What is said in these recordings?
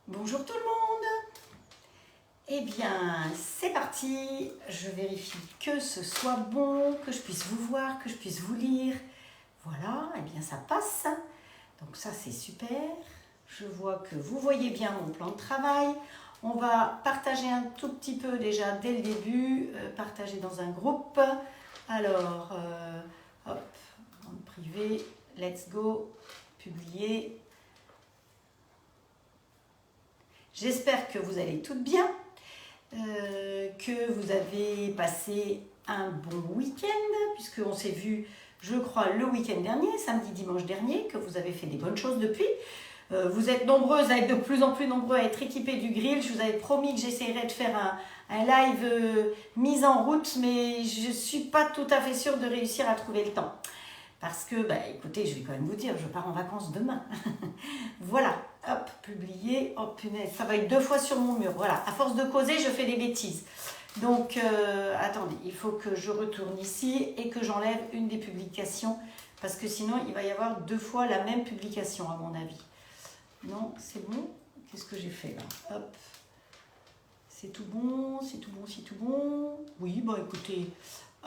Bonjour tout le monde. Eh bien, c'est parti. Je vérifie que ce soit bon, que je puisse vous voir, que je puisse vous lire. Voilà, eh bien ça passe. Donc ça c'est super. Je vois que vous voyez bien mon plan de travail. On va partager un tout petit peu déjà dès le début, partager dans un groupe. Alors, hop, en privé, let's go, publier. J'espère que vous allez toutes bien, que vous avez passé un bon week-end, puisqu'on s'est vu, je crois, le week-end dernier, samedi, dimanche dernier, que vous avez fait des bonnes choses depuis. Vous êtes nombreuses à être de plus en plus nombreux à être équipés du grill. Je vous avais promis que j'essayerais de faire un live mise en route, mais je ne suis pas tout à fait sûre de réussir à trouver le temps. Parce que, écoutez, je vais quand même vous dire, je pars en vacances demain. Voilà, hop, publier, oh punaise, ça va être 2 fois sur mon mur. Voilà, à force de causer, je fais des bêtises. Donc, attendez, il faut que je retourne ici et que j'enlève une des publications. Parce que sinon, il va y avoir 2 fois la même publication, à mon avis. Non, c'est bon. Qu'est-ce que j'ai fait là? Hop. C'est tout bon, c'est tout bon, c'est tout bon. Oui, bon, écoutez...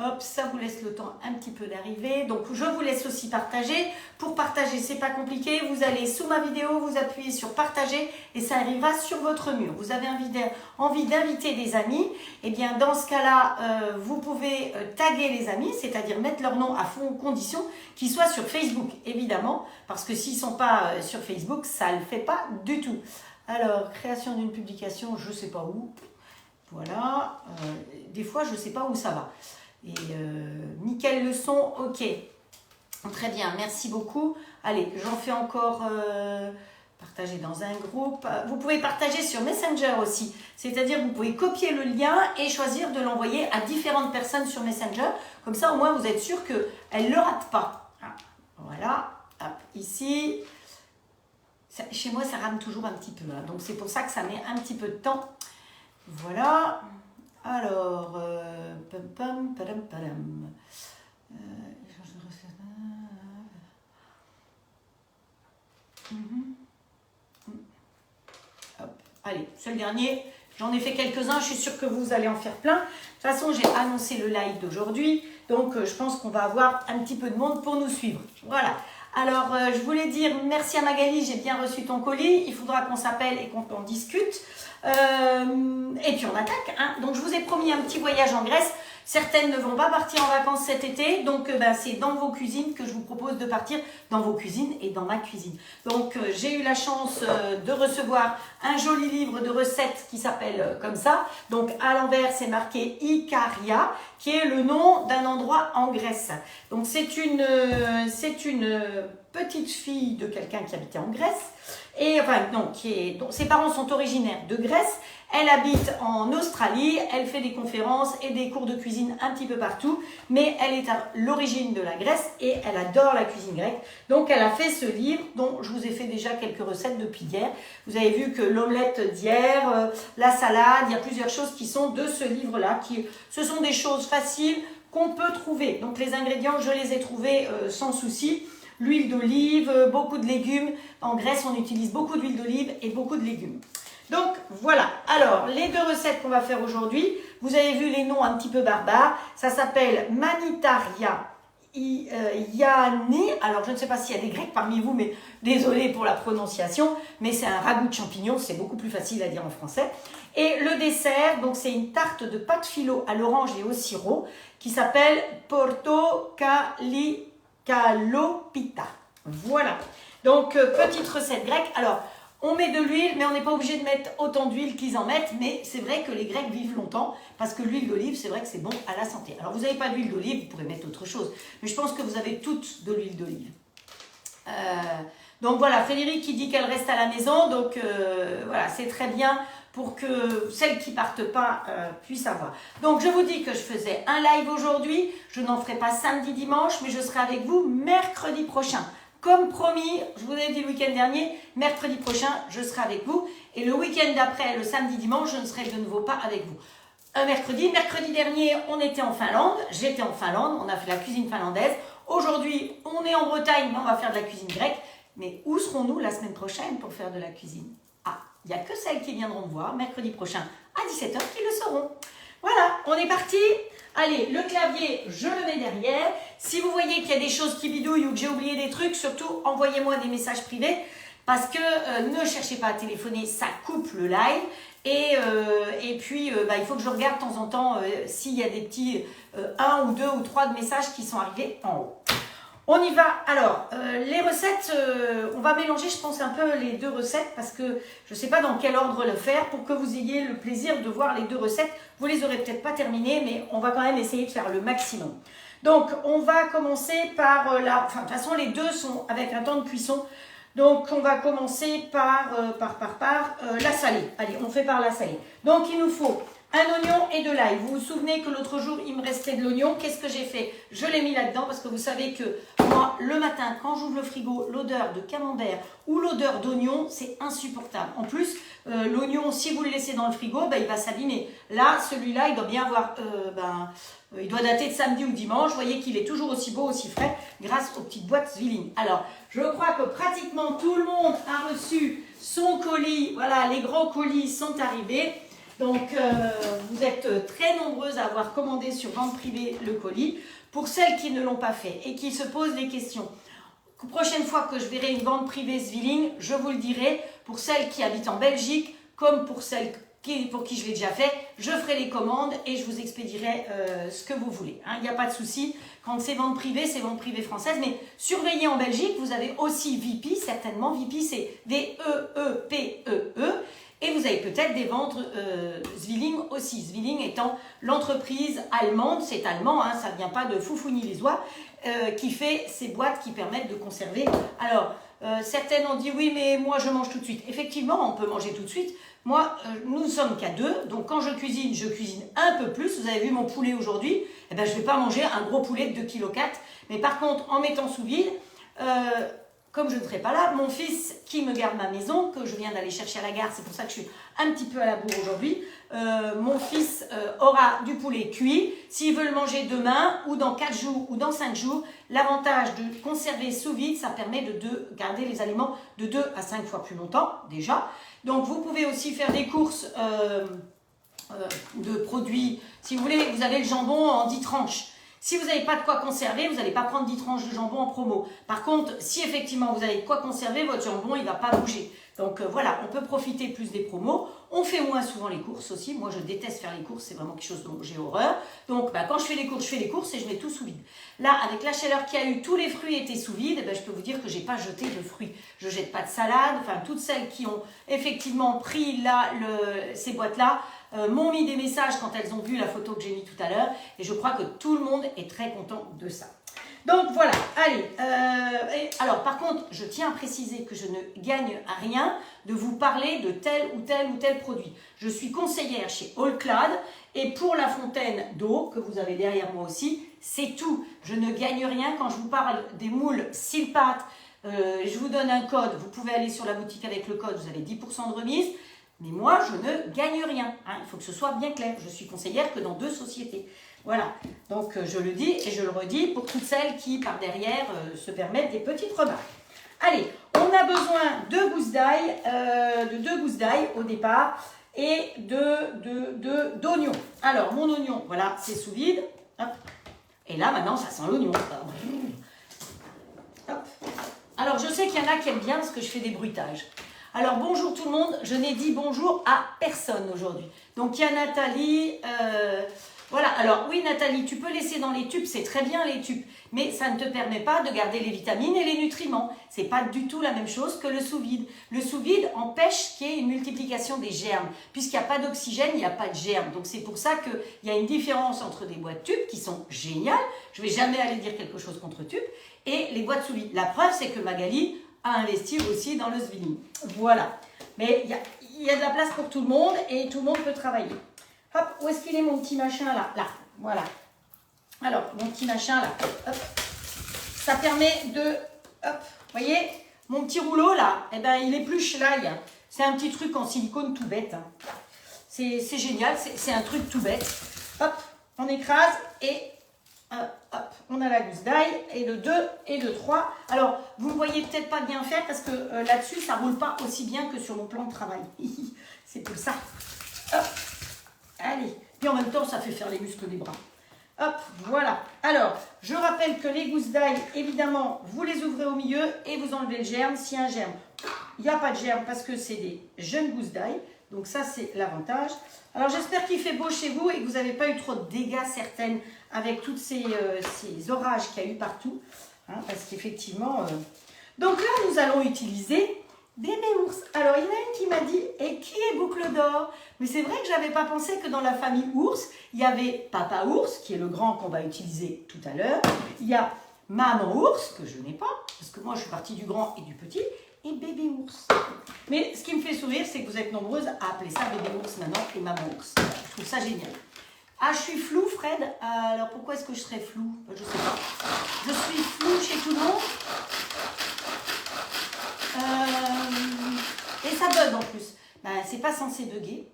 Hop, ça vous laisse le temps un petit peu d'arriver. Donc, je vous laisse aussi partager. Pour partager, c'est pas compliqué. Vous allez sous ma vidéo, vous appuyez sur partager et ça arrivera sur votre mur. Vous avez envie d'inviter des amis. Eh bien, dans ce cas-là, vous pouvez taguer les amis, c'est-à-dire mettre leur nom à fond condition qu'ils soient sur Facebook, évidemment. Parce que s'ils ne sont pas sur Facebook, ça ne le fait pas du tout. Alors, création d'une publication, je ne sais pas où. Voilà. Des fois, je ne sais pas où ça va. Et nickel le son, ok. Très bien, merci beaucoup. Allez, j'en fais encore partager dans un groupe. Vous pouvez partager sur Messenger aussi. C'est-à-dire vous pouvez copier le lien et choisir de l'envoyer à différentes personnes sur Messenger. Comme ça, au moins, vous êtes sûr qu'elles ne le ratent pas. Voilà, hop, ici. Ça, chez moi, ça rame toujours un petit peu. Hein, donc, c'est pour ça que ça met un petit peu de temps. Voilà. Alors, Hop. Allez, c'est le dernier. J'en ai fait quelques-uns, je suis sûre que vous allez en faire plein. De toute façon, j'ai annoncé le live d'aujourd'hui, donc je pense qu'on va avoir un petit peu de monde pour nous suivre. Voilà. Alors, je voulais dire merci à Magali, j'ai bien reçu ton colis. Il faudra qu'on s'appelle et qu'on en discute. Et puis on attaque. Hein. Donc, je vous ai promis un petit voyage en Grèce. Certaines ne vont pas partir en vacances cet été, donc c'est dans vos cuisines que je vous propose de partir, dans vos cuisines et dans ma cuisine. Donc j'ai eu la chance de recevoir un joli livre de recettes qui s'appelle comme ça. Donc à l'envers c'est marqué Ikaria, qui est le nom d'un endroit en Grèce. Donc c'est une petite fille de quelqu'un qui habitait en Grèce, et enfin non, dont ses parents sont originaires de Grèce. Elle habite en Australie, elle fait des conférences et des cours de cuisine un petit peu partout, mais elle est à l'origine de la Grèce et elle adore la cuisine grecque. Donc elle a fait ce livre dont je vous ai fait déjà quelques recettes depuis hier. Vous avez vu que l'omelette d'hier, la salade, il y a plusieurs choses qui sont de ce livre-là. Ce sont des choses faciles qu'on peut trouver. Donc les ingrédients, je les ai trouvés sans souci. L'huile d'olive, beaucoup de légumes. En Grèce, on utilise beaucoup d'huile d'olive et beaucoup de légumes. Donc voilà, alors les 2 recettes qu'on va faire aujourd'hui, vous avez vu les noms un petit peu barbares, ça s'appelle Manitaria Iani, alors je ne sais pas s'il y a des Grecs parmi vous, mais désolé pour la prononciation, mais c'est un ragoût de champignons, c'est beaucoup plus facile à dire en français. Et le dessert, donc c'est une tarte de pâte philo à l'orange et au sirop qui s'appelle Portocalopita. Voilà, donc petite recette grecque. Alors, on met de l'huile, mais on n'est pas obligé de mettre autant d'huile qu'ils en mettent. Mais c'est vrai que les Grecs vivent longtemps parce que l'huile d'olive, c'est vrai que c'est bon à la santé. Alors, vous n'avez pas d'huile d'olive, vous pourrez mettre autre chose. Mais je pense que vous avez toutes de l'huile d'olive. Donc voilà, Frédéric qui dit qu'elle reste à la maison. Donc voilà, c'est très bien pour que celles qui ne partent pas puissent avoir. Donc, je vous dis que je faisais un live aujourd'hui. Je n'en ferai pas samedi, dimanche, mais je serai avec vous mercredi prochain. Comme promis, je vous ai dit le week-end dernier, mercredi prochain, je serai avec vous. Et le week-end d'après, le samedi, dimanche, je ne serai de nouveau pas avec vous. Mercredi dernier, on était en Finlande. J'étais en Finlande, on a fait la cuisine finlandaise. Aujourd'hui, on est en Bretagne, mais on va faire de la cuisine grecque. Mais où serons-nous la semaine prochaine pour faire de la cuisine? Ah, il n'y a que celles qui viendront me voir mercredi prochain à 17 h qui le sauront. Voilà, on est parti. Allez, le clavier, je le mets derrière. Si vous voyez qu'il y a des choses qui bidouillent ou que j'ai oublié des trucs, surtout envoyez-moi des messages privés parce que ne cherchez pas à téléphoner, ça coupe le live. Et puis, il faut que je regarde de temps en temps s'il y a des petits 1 ou 2 ou 3 de messages qui sont arrivés en haut. On y va. Alors, les recettes, on va mélanger, je pense, un peu les deux recettes parce que je ne sais pas dans quel ordre le faire pour que vous ayez le plaisir de voir les deux recettes. Vous les aurez peut-être pas terminées, mais on va quand même essayer de faire le maximum. Donc, on va commencer par enfin, de toute façon, les deux sont avec un temps de cuisson. Donc, on va commencer par la salée. Allez, on fait par la salée. Donc, il nous faut un oignon et de l'ail. Vous vous souvenez que l'autre jour, il me restait de l'oignon. Qu'est-ce que j'ai fait? Je l'ai mis là-dedans parce que vous savez que moi, le matin, quand j'ouvre le frigo, l'odeur de camembert ou l'odeur d'oignon, c'est insupportable. En plus, l'oignon, si vous le laissez dans le frigo, il va s'abîmer. Là, celui-là, il doit bien avoir... il doit dater de samedi ou dimanche. Vous voyez qu'il est toujours aussi beau, aussi frais grâce aux petites boîtes Zwilling. Alors, je crois que pratiquement tout le monde a reçu son colis. Voilà, les grands colis sont arrivés. Donc, vous êtes très nombreuses à avoir commandé sur vente privée le colis. Pour celles qui ne l'ont pas fait et qui se posent des questions, prochaine fois que je verrai une vente privée Zwilling, je vous le dirai. Pour celles qui habitent en Belgique, comme pour celles pour qui je l'ai déjà fait, je ferai les commandes et je vous expédierai ce que vous voulez. Il n'y a pas de souci. Quand c'est vente privée, c'est vente privée française. Mais surveillez en Belgique, vous avez aussi Vipi, certainement. Vipi, c'est V-E-E-P-E-E. Et vous avez peut-être des ventes Zwilling aussi. Zwilling étant l'entreprise allemande, c'est allemand, ça ne vient pas de Foufouni-les-Oies, qui fait ces boîtes qui permettent de conserver. Alors, certaines ont dit oui, mais moi je mange tout de suite. Effectivement, on peut manger tout de suite. Moi, nous ne sommes qu'à 2, donc quand je cuisine un peu plus. Vous avez vu mon poulet aujourd'hui, je ne vais pas manger un gros poulet de 2,4 kg. Mais par contre, en mettant sous vide, comme je ne serai pas là, mon fils qui me garde ma maison, que je viens d'aller chercher à la gare, c'est pour ça que je suis un petit peu à la bourre aujourd'hui, mon fils aura du poulet cuit. S'il veut le manger demain, ou dans 4 jours, ou dans 5 jours, l'avantage de conserver sous vide, ça permet de garder les aliments de 2 à 5 fois plus longtemps, déjà. Donc, vous pouvez aussi faire des courses de produits. Si vous voulez, vous avez le jambon en 10 tranches. Si vous n'avez pas de quoi conserver, vous n'allez pas prendre 10 tranches de jambon en promo. Par contre, si effectivement vous avez de quoi conserver, votre jambon, il ne va pas bouger. Donc voilà, on peut profiter plus des promos. On fait moins souvent les courses aussi. Moi, je déteste faire les courses, c'est vraiment quelque chose dont j'ai horreur. Donc quand je fais les courses et je mets tout sous vide. Là, avec la chaleur qu'il y a eu, tous les fruits étaient sous vide. Je peux vous dire que je n'ai pas jeté de fruits. Je ne jette pas de salade. Enfin, toutes celles qui ont effectivement pris là, ces boîtes-là, m'ont mis des messages quand elles ont vu la photo que j'ai mis tout à l'heure. Et je crois que tout le monde est très content de ça. Donc voilà, allez. Alors par contre, je tiens à préciser que je ne gagne à rien de vous parler de tel ou tel produit. Je suis conseillère chez Allclad et pour la fontaine d'eau que vous avez derrière moi aussi, c'est tout. Je ne gagne rien quand je vous parle des moules Silpat. Je vous donne un code, vous pouvez aller sur la boutique avec le code, vous avez 10% de remise. Mais moi, je ne gagne rien. Il faut que ce soit bien clair. Je suis conseillère que dans 2 sociétés. Voilà. Donc, je le dis et je le redis pour toutes celles qui, par derrière, se permettent des petites remarques. Allez, on a besoin de gousses d'ail, de 2 gousses d'ail au départ et d'oignons. Alors, mon oignon, voilà, c'est sous vide. Hop. Et là, maintenant, ça sent l'oignon. Hop. Alors, je sais qu'il y en a qui aiment bien parce que je fais des bruitages. Alors, bonjour tout le monde. Je n'ai dit bonjour à personne aujourd'hui. Donc, il y a Nathalie. Voilà. Alors, oui, Nathalie, tu peux laisser dans les tubes. C'est très bien, les tubes. Mais ça ne te permet pas de garder les vitamines et les nutriments. Ce n'est pas du tout la même chose que le sous-vide. Le sous-vide empêche qu'il y ait une multiplication des germes. Puisqu'il n'y a pas d'oxygène, il n'y a pas de germes. Donc, c'est pour ça qu'il y a une différence entre des boîtes tubes qui sont géniales. Je ne vais jamais aller dire quelque chose contre tubes. Et les boîtes sous-vide. La preuve, c'est que Magali à investir aussi dans le Zwilling. Voilà. Mais il y a de la place pour tout le monde et tout le monde peut travailler. Hop, où est-ce qu'il est mon petit machin là? Là, voilà. Alors, mon petit machin là, hop. Ça permet de, hop, vous voyez, mon petit rouleau là, il épluche l'ail. C'est un petit truc en silicone tout bête. C'est génial, c'est un truc tout bête. Hop, on écrase et Hop, on a la gousse d'ail et le 2 et le 3. Alors, vous ne voyez peut-être pas bien faire parce que là-dessus, ça ne roule pas aussi bien que sur mon plan de travail. C'est pour ça. Hop, allez. Puis en même temps, ça fait faire les muscles des bras. Hop, voilà. Alors, je rappelle que les gousses d'ail, évidemment, vous les ouvrez au milieu et vous enlevez le germe. S'il y a un germe, il n'y a pas de germe parce que c'est des jeunes gousses d'ail. Donc ça, c'est l'avantage. Alors, j'espère qu'il fait beau chez vous et que vous n'avez pas eu trop de dégâts certaines avec tous ces orages qu'il y a eu partout. Hein, parce qu'effectivement... Donc là, nous allons utiliser bébé ours. Alors, il y en a une qui m'a dit, et qui est boucle d'or? Mais c'est vrai que je n'avais pas pensé que dans la famille ours, il y avait papa ours, qui est le grand qu'on va utiliser tout à l'heure. Il y a maman ours, que je n'ai pas, parce que moi, je suis partie du grand et du petit, et bébé ours. Mais ce qui me fait sourire, c'est que vous êtes nombreuses à appeler ça bébé ours maintenant et maman ours. Je trouve ça génial. Ah, je suis floue, Fred. Alors, pourquoi est-ce que je serais floue? Je sais pas. Je suis floue chez tout le monde. Et ça bug en plus. Ben, c'est pas censé bugger.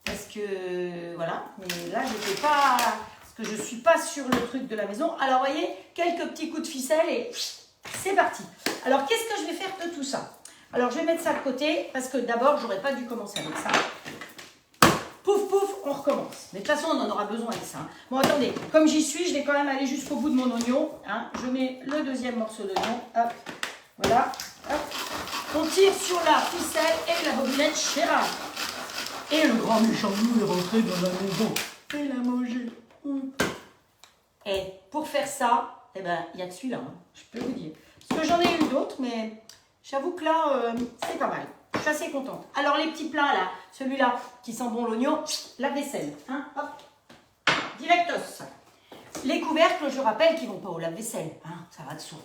Parce que, voilà. Mais là, je ne fais pas... Parce que je ne suis pas sur le truc de la maison. Alors, vous voyez, quelques petits coups de ficelle et c'est parti. Alors, qu'est-ce que je vais faire de tout ça? Alors, je vais mettre ça de côté parce que d'abord, j'aurais pas dû commencer avec ça. Pouf, pouf, on recommence. Mais de toute façon, on en aura besoin avec ça. Bon, attendez, comme j'y suis, je vais quand même aller jusqu'au bout de mon oignon. Hein. Je mets le deuxième morceau d'oignon. Hop, voilà. Hop. On tire sur la ficelle et la bobinette Chéra. Et le grand méchant loup est rentré dans la maison. Et il a mangé. Et pour faire ça, eh ben, il y a que celui-là, hein, je peux vous dire. Parce que j'en ai eu d'autres, mais j'avoue que là, c'est pas mal. Je suis assez contente. Alors, les petits plats, là, celui-là qui sent bon l'oignon, la vaisselle. Hein, hop, directos. Les couvercles, je rappelle qu'ils ne vont pas au lave-vaisselle. Hein, ça va de soi.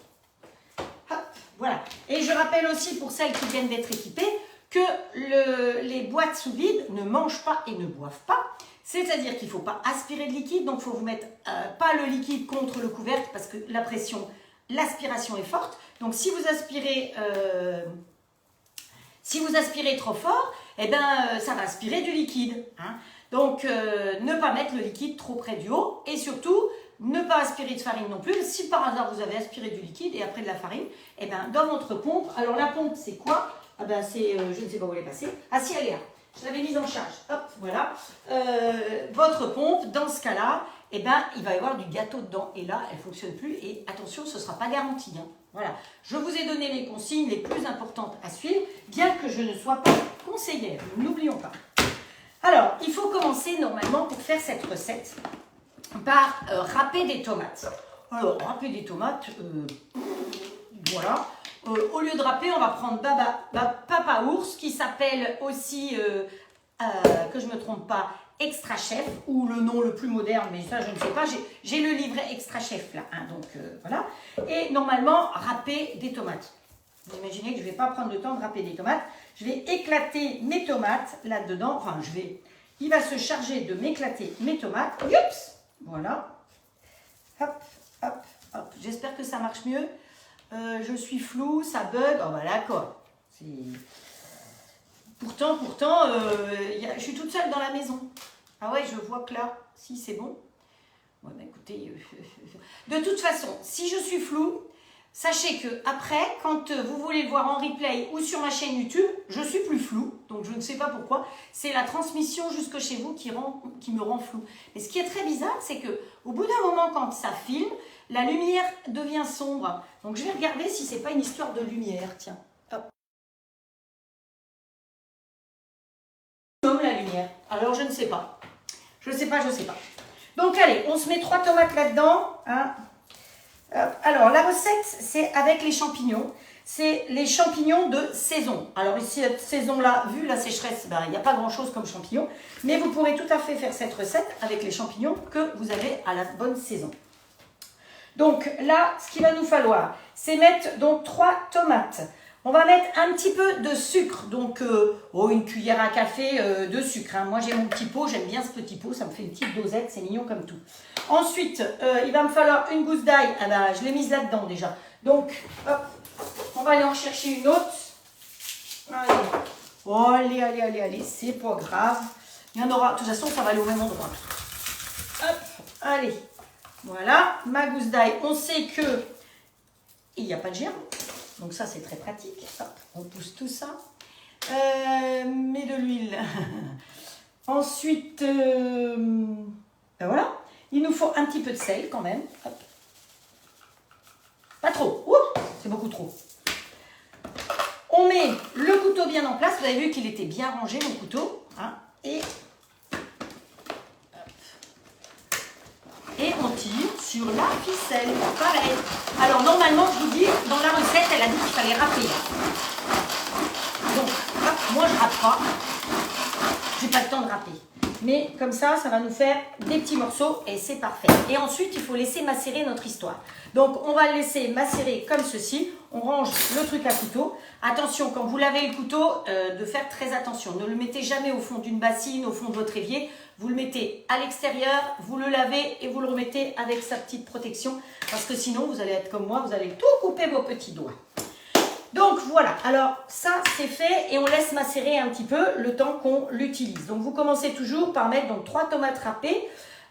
Hop, voilà. Et je rappelle aussi, pour celles qui viennent d'être équipées, que les boîtes sous vide ne mangent pas et ne boivent pas. C'est-à-dire qu'il ne faut pas aspirer de liquide. Donc, il faut vous mettre pas le liquide contre le couvercle parce que la pression, l'aspiration est forte. Donc, si vous aspirez... trop fort, eh ben, ça va aspirer du liquide. Hein. Donc, ne pas mettre le liquide trop près du haut et surtout, ne pas aspirer de farine non plus. Si par hasard, vous avez aspiré du liquide et après de la farine, eh ben, dans votre pompe, alors la pompe, c'est quoi? Ah ben, c'est, je ne sais pas où elle est passée. Ah si, elle est là. Je l'avais mise en charge. Hop, voilà. Votre pompe, dans ce cas-là, eh ben, il va y avoir du gâteau dedans. Et là, elle ne fonctionne plus. Et attention, ce ne sera pas garanti. Hein. Voilà. Je vous ai donné les consignes les plus importantes à suivre, bien que je ne sois pas conseillère. N'oublions pas. Alors, il faut commencer normalement pour faire cette recette par râper des tomates. Alors, râper des tomates, voilà. Au lieu de râper, on va prendre Papa Ours, qui s'appelle aussi, que je ne me trompe pas, Extra Chef, ou le nom le plus moderne, mais ça je ne sais pas, j'ai le livret Extra Chef là, hein, donc voilà. Et normalement, râper des tomates. Vous imaginez que je ne vais pas prendre le temps de râper des tomates. Je vais éclater mes tomates là-dedans, enfin il va se charger de m'éclater mes tomates. Youps, voilà. Hop, hop, hop. J'espère que ça marche mieux. Je suis floue, ça bug. Oh bah d'accord. Pourtant, je suis toute seule dans la maison. Ah ouais, je vois que là, si c'est bon. Ouais, bah écoutez, de toute façon, si je suis floue, sachez que après, quand vous voulez le voir en replay ou sur ma chaîne YouTube, je suis plus floue. Donc je ne sais pas pourquoi. C'est la transmission jusque chez vous qui me rend floue. Mais ce qui est très bizarre, c'est que au bout d'un moment, quand ça filme, la lumière devient sombre. Donc je vais regarder si c'est pas une histoire de lumière. Tiens, hop. Comme la lumière. Alors je ne sais pas. Je sais pas. Donc allez, on se met 3 tomates là-dedans. Hein. Alors la recette, c'est avec les champignons. C'est les champignons de saison. Alors ici, cette saison-là, vu la sécheresse, ben, il n'y a pas grand-chose comme champignons. Mais vous pourrez tout à fait faire cette recette avec les champignons que vous avez à la bonne saison. Donc là, ce qu'il va nous falloir, c'est mettre donc 3 tomates. On va mettre un petit peu de sucre, donc une cuillère à café de sucre. Hein. Moi, j'ai mon petit pot, j'aime bien ce petit pot, ça me fait une petite dosette, c'est mignon comme tout. Ensuite, il va me falloir une gousse d'ail. Ah ben, je l'ai mise là-dedans déjà. Donc, hop, on va aller en chercher une autre. Allez. Allez, c'est pas grave. Il y en aura, de toute façon, ça va aller au même endroit. Hop, allez. Voilà, ma gousse d'ail, on sait que il n'y a pas de germe. Donc ça, c'est très pratique. Hop, on pousse tout ça. Mets de l'huile. Ensuite, ben voilà. Il nous faut un petit peu de sel quand même. Hop. Pas trop. Ouh, c'est beaucoup trop. On met le couteau bien en place. Vous avez vu qu'il était bien rangé, mon couteau. Hein, et on tire sur la ficelle. Pareil. Alors, normalement, je vous dis, dans la recette, elle a dit qu'il fallait râper. Donc, hop, moi, je râpe pas. J'ai pas le temps de râper. Mais comme ça, ça va nous faire des petits morceaux et c'est parfait. Et ensuite, il faut laisser macérer notre histoire. Donc, on va le laisser macérer comme ceci. On range le truc à couteau. Attention, quand vous lavez le couteau, de faire très attention. Ne le mettez jamais au fond d'une bassine, au fond de votre évier. Vous le mettez à l'extérieur, vous le lavez et vous le remettez avec sa petite protection. Parce que sinon, vous allez être comme moi, vous allez tout couper vos petits doigts. Donc voilà, alors ça c'est fait et on laisse macérer un petit peu le temps qu'on l'utilise. Donc vous commencez toujours par mettre donc 3 tomates râpées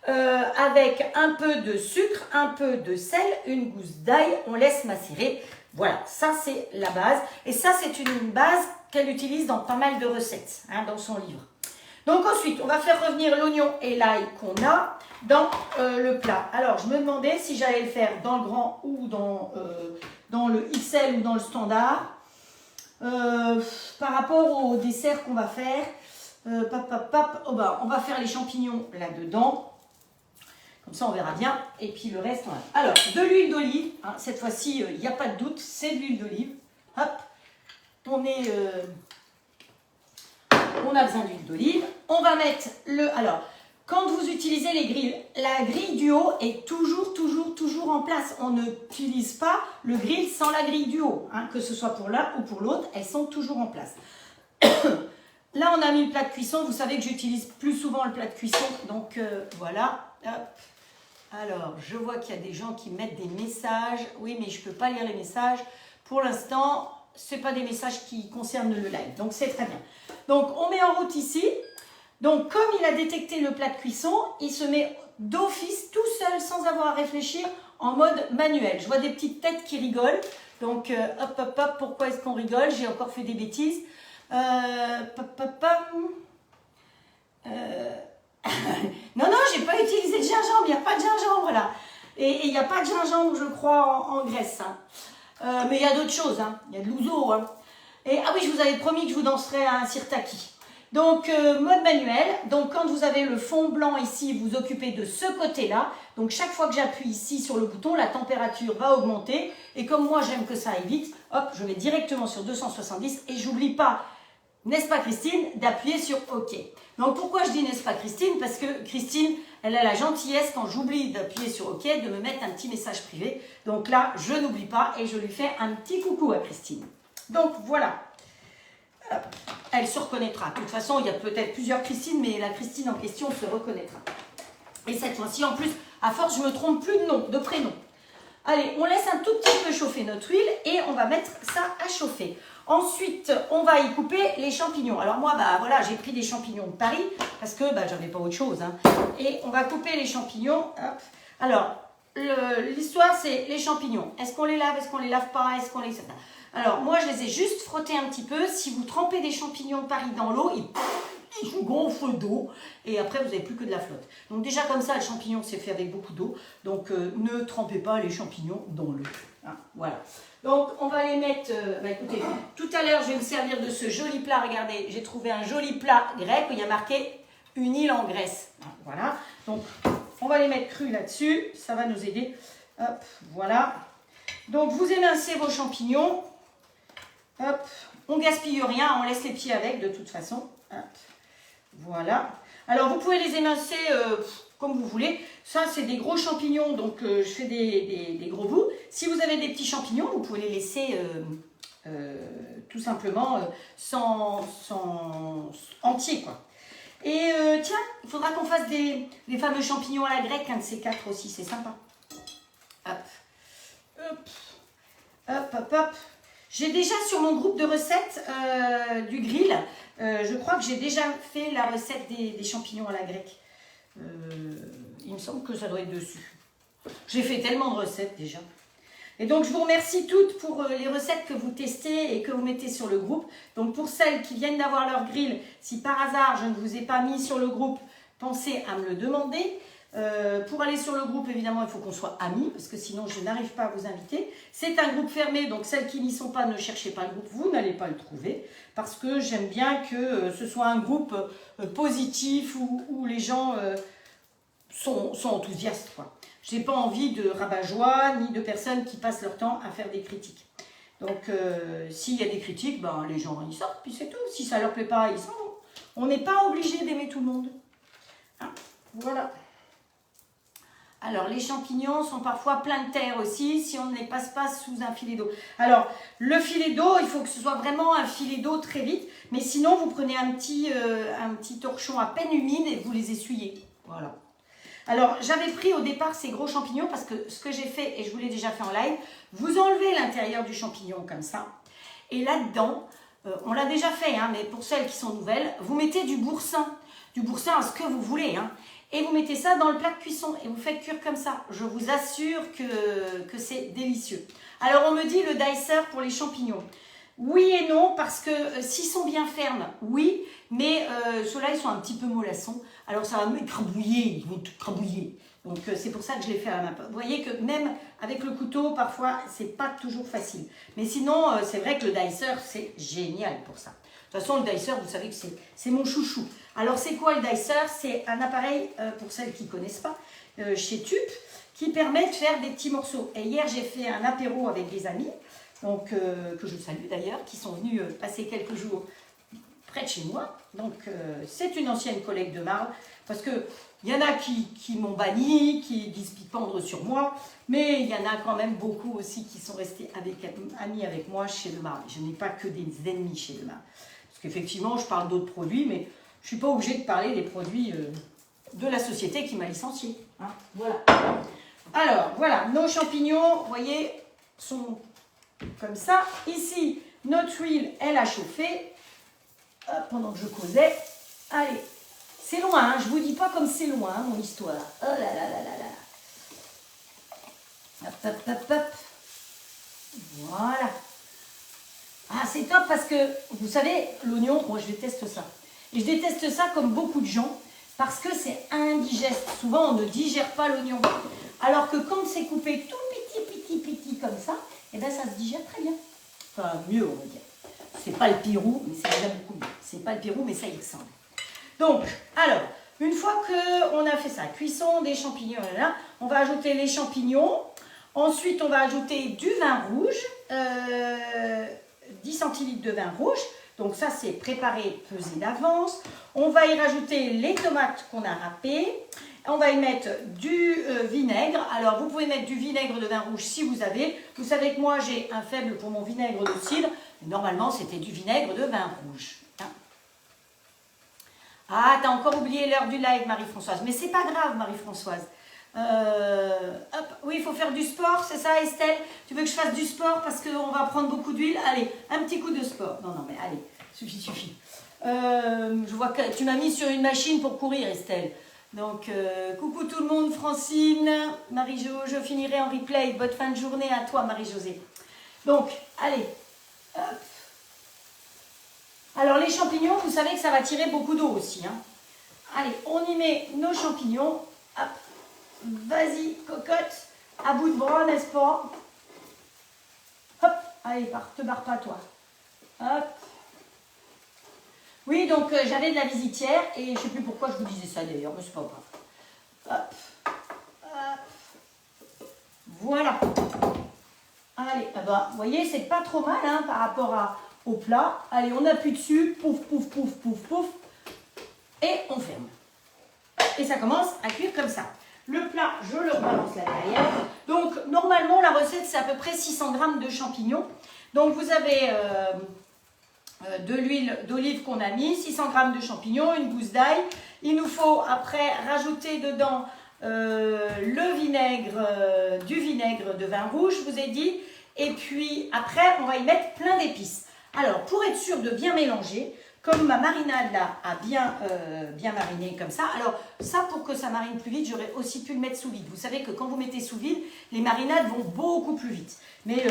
avec un peu de sucre, un peu de sel, une gousse d'ail, on laisse macérer. Voilà, ça c'est la base et ça c'est une base qu'elle utilise dans pas mal de recettes hein, dans son livre. Donc ensuite, on va faire revenir l'oignon et l'ail qu'on a dans le plat. Alors je me demandais si j'allais le faire dans le grand ou dans le XL ou dans le standard. Par rapport au dessert qu'on va faire, oh bah, on va faire les champignons là-dedans. Comme ça, on verra bien. Et puis le reste, on va... Alors, de l'huile d'olive. Hein, cette fois-ci, il n'y a pas de doute, c'est de l'huile d'olive. Hop, on a besoin d'huile d'olive. On va mettre le... Alors, quand vous utilisez les grilles, la grille du haut est toujours en place. On n'utilise pas le grill sans la grille du haut. Hein, que ce soit pour l'un ou pour l'autre, elles sont toujours en place. Là, on a mis le plat de cuisson. Vous savez que j'utilise plus souvent le plat de cuisson. Donc, voilà. Hop. Alors, je vois qu'il y a des gens qui mettent des messages. Oui, mais je ne peux pas lire les messages. Pour l'instant, ce n'est pas des messages qui concernent le live. Donc, c'est très bien. Donc, on met en route ici. Donc, comme il a détecté le plat de cuisson, il se met d'office tout seul, sans avoir à réfléchir, en mode manuel. Je vois des petites têtes qui rigolent. Donc, hop, hop, hop, pourquoi est-ce qu'on rigole? J'ai encore fait des bêtises. Non, j'ai pas utilisé de gingembre. Il n'y a pas de gingembre, là. Et il n'y a pas de gingembre, je crois, en Grèce. Hein. Mais il y a d'autres choses. Hein. Il y a de l'ouzo. Hein. Et, ah oui, je vous avais promis que je vous danserais un sirtaki. Donc, mode manuel. Donc, quand vous avez le fond blanc ici, vous occupez de ce côté-là. Donc, chaque fois que j'appuie ici sur le bouton, la température va augmenter. Et comme moi, j'aime que ça aille vite, hop, je vais directement sur 270 et j'oublie pas, n'est-ce pas Christine, d'appuyer sur OK. Donc, pourquoi je dis n'est-ce pas Christine? Parce que Christine, elle a la gentillesse, quand j'oublie d'appuyer sur OK, de me mettre un petit message privé. Donc là, je n'oublie pas et je lui fais un petit coucou à Christine. Donc, voilà. Elle se reconnaîtra. De toute façon, il y a peut-être plusieurs Christine, mais la Christine en question se reconnaîtra. Et cette fois-ci, en plus, à force, je ne me trompe plus de prénom. Allez, on laisse un tout petit peu chauffer notre huile et on va mettre ça à chauffer. Ensuite, on va y couper les champignons. Alors moi, bah voilà, j'ai pris des champignons de Paris parce que bah, j'avais pas autre chose. Hein. Et on va couper les champignons. Hop. Alors, l'histoire, c'est les champignons. Est-ce qu'on les lave? Est-ce qu'on les lave pas? Est-ce qu'on les... Alors, moi, je les ai juste frottés un petit peu. Si vous trempez des champignons de Paris dans l'eau, ils gonflent d'eau. Et après, vous n'avez plus que de la flotte. Donc, déjà, comme ça, le champignon, c'est fait avec beaucoup d'eau. Donc, ne trempez pas les champignons dans l'eau. Hein, voilà. Donc, on va les mettre... bah, écoutez, tout à l'heure, je vais me servir de ce joli plat. Regardez, j'ai trouvé un joli plat grec où il y a marqué « Une île en Grèce ». Voilà. Donc, on va les mettre crus là-dessus. Ça va nous aider. Hop, voilà. Donc, vous émincez vos champignons. Hop, on gaspille rien, on laisse les pieds avec de toute façon. Hop, voilà. Alors vous pouvez les émincer comme vous voulez. Ça c'est des gros champignons, donc je fais des gros bouts. Si vous avez des petits champignons, vous pouvez les laisser tout simplement sans entiers quoi. Et tiens, il faudra qu'on fasse des fameux champignons à la grecque, un de ces quatre aussi, c'est sympa. Hop, hop, hop, hop, hop. J'ai déjà sur mon groupe de recettes du grill, je crois que j'ai déjà fait la recette des champignons à la grecque. Il me semble que ça doit être dessus. J'ai fait tellement de recettes déjà. Et donc, je vous remercie toutes pour les recettes que vous testez et que vous mettez sur le groupe. Donc, pour celles qui viennent d'avoir leur grill, si par hasard je ne vous ai pas mis sur le groupe, pensez à me le demander. Pour aller sur le groupe, évidemment, il faut qu'on soit amis, parce que sinon, je n'arrive pas à vous inviter. C'est un groupe fermé, donc celles qui n'y sont pas, ne cherchez pas le groupe, vous n'allez pas le trouver, parce que j'aime bien que ce soit un groupe positif, où les gens sont enthousiastes, quoi. Je n'ai pas envie de rabat-joie, ni de personnes qui passent leur temps à faire des critiques. Donc, s'il y a des critiques, ben, les gens, ils sortent, puis c'est tout. Si ça ne leur plaît pas, ils s'en vont. On n'est pas obligé d'aimer tout le monde. Hein, voilà. Alors, les champignons sont parfois pleins de terre aussi, si on ne les passe pas sous un filet d'eau. Alors, le filet d'eau, il faut que ce soit vraiment un filet d'eau très vite. Mais sinon, vous prenez un petit torchon à peine humide et vous les essuyez. Voilà. Alors, j'avais pris au départ ces gros champignons parce que ce que j'ai fait, et je vous l'ai déjà fait en live, vous enlevez l'intérieur du champignon comme ça. Et là-dedans, on l'a déjà fait, hein, mais pour celles qui sont nouvelles, vous mettez du boursin. Du boursin à ce que vous voulez, hein. Et vous mettez ça dans le plat de cuisson et vous faites cuire comme ça. Je vous assure que c'est délicieux. Alors, on me dit le dicer pour les champignons. Oui et non, parce que s'ils sont bien fermes, oui, mais ceux-là, ils sont un petit peu mollassons. Alors, ça va m'écrabouiller, ils vont tout crabouiller. Donc, c'est pour ça que je les fais à la main. Vous voyez que même avec le couteau, parfois, c'est pas toujours facile. Mais sinon, c'est vrai que le dicer, c'est génial pour ça. De toute façon, le dicer, vous savez que c'est mon chouchou. Alors, c'est quoi le dicer? C'est un appareil, pour celles qui ne connaissent pas, chez TUP, qui permet de faire des petits morceaux. Et hier, j'ai fait un apéro avec des amis, donc, que je salue d'ailleurs, qui sont venus passer quelques jours près de chez moi. Donc, c'est une ancienne collègue de Marle, parce qu'il y en a qui m'ont banni, qui disent pendre sur moi, mais il y en a quand même beaucoup aussi qui sont restés amis avec moi chez Le Marle. Je n'ai pas que des ennemis chez Le Marle. Parce qu'effectivement, je parle d'autres produits, mais je ne suis pas obligée de parler des produits de la société qui m'a licencié. Hein, voilà. Alors, voilà, nos champignons, vous voyez, sont comme ça. Ici, notre huile, elle a chauffé. Hop, pendant que je causais. Allez, c'est loin, hein, je ne vous dis pas comme c'est loin, hein, mon histoire. Oh là là là là là. Hop, hop, hop, hop. Voilà. Ah, c'est top parce que, vous savez, l'oignon, moi je déteste ça. Et je déteste ça comme beaucoup de gens parce que c'est indigeste. Souvent, on ne digère pas l'oignon. Alors que quand c'est coupé tout petit comme ça, eh ben, ça se digère très bien. Enfin, mieux, on va dire. C'est pas le pirou, mais c'est déjà beaucoup mieux. C'est pas le pirou, mais ça y ressemble. Donc, alors, une fois qu'on a fait ça, cuisson des champignons, là, on va ajouter les champignons. Ensuite, on va ajouter du vin rouge, 10 centilitres de vin rouge. Donc ça, c'est préparé, pesé d'avance. On va y rajouter les tomates qu'on a râpées. On va y mettre du vinaigre. Alors, vous pouvez mettre du vinaigre de vin rouge si vous avez. Vous savez que moi, j'ai un faible pour mon vinaigre de cidre. Normalement, c'était du vinaigre de vin rouge. Hein. Ah, t'as encore oublié l'heure du live, Marie-Françoise. Mais c'est pas grave, Marie-Françoise. Hop, oui, il faut faire du sport, c'est ça, Estelle? Tu veux que je fasse du sport parce qu'on va prendre beaucoup d'huile? Allez, un petit coup de sport. Non, mais allez, suffit. Je vois que tu m'as mis sur une machine pour courir, Estelle. Donc, coucou tout le monde, Francine, Marie-Jo, je finirai en replay. Bonne fin de journée à toi, Marie-Josée. Donc, allez, hop. Alors, les champignons, vous savez que ça va tirer beaucoup d'eau aussi. Hein. Allez, on y met nos champignons. Hop. Vas-y, cocotte, à bout de bras, n'est-ce pas? Hop, allez, te barre pas, toi. Hop. Oui, donc j'avais de la visitière et je ne sais plus pourquoi je vous disais ça d'ailleurs, mais c'est pas grave. Hop, hop. Voilà. Allez, vous voyez, c'est pas trop mal hein, par rapport au plat. Allez, on appuie dessus, pouf, pouf, pouf, pouf, pouf, et on ferme. Et ça commence à cuire comme ça. Le plat, je le rebalance là derrière. Donc, normalement, la recette, c'est à peu près 600 g de champignons. Donc, vous avez de l'huile d'olive qu'on a mis, 600 g de champignons, une gousse d'ail. Il nous faut après rajouter dedans du vinaigre de vin rouge, je vous ai dit. Et puis, après, on va y mettre plein d'épices. Alors, pour être sûr de bien mélanger, comme ma marinade là a bien mariné comme ça, alors ça pour que ça marine plus vite, j'aurais aussi pu le mettre sous vide. Vous savez que quand vous mettez sous vide, les marinades vont beaucoup plus vite. Mais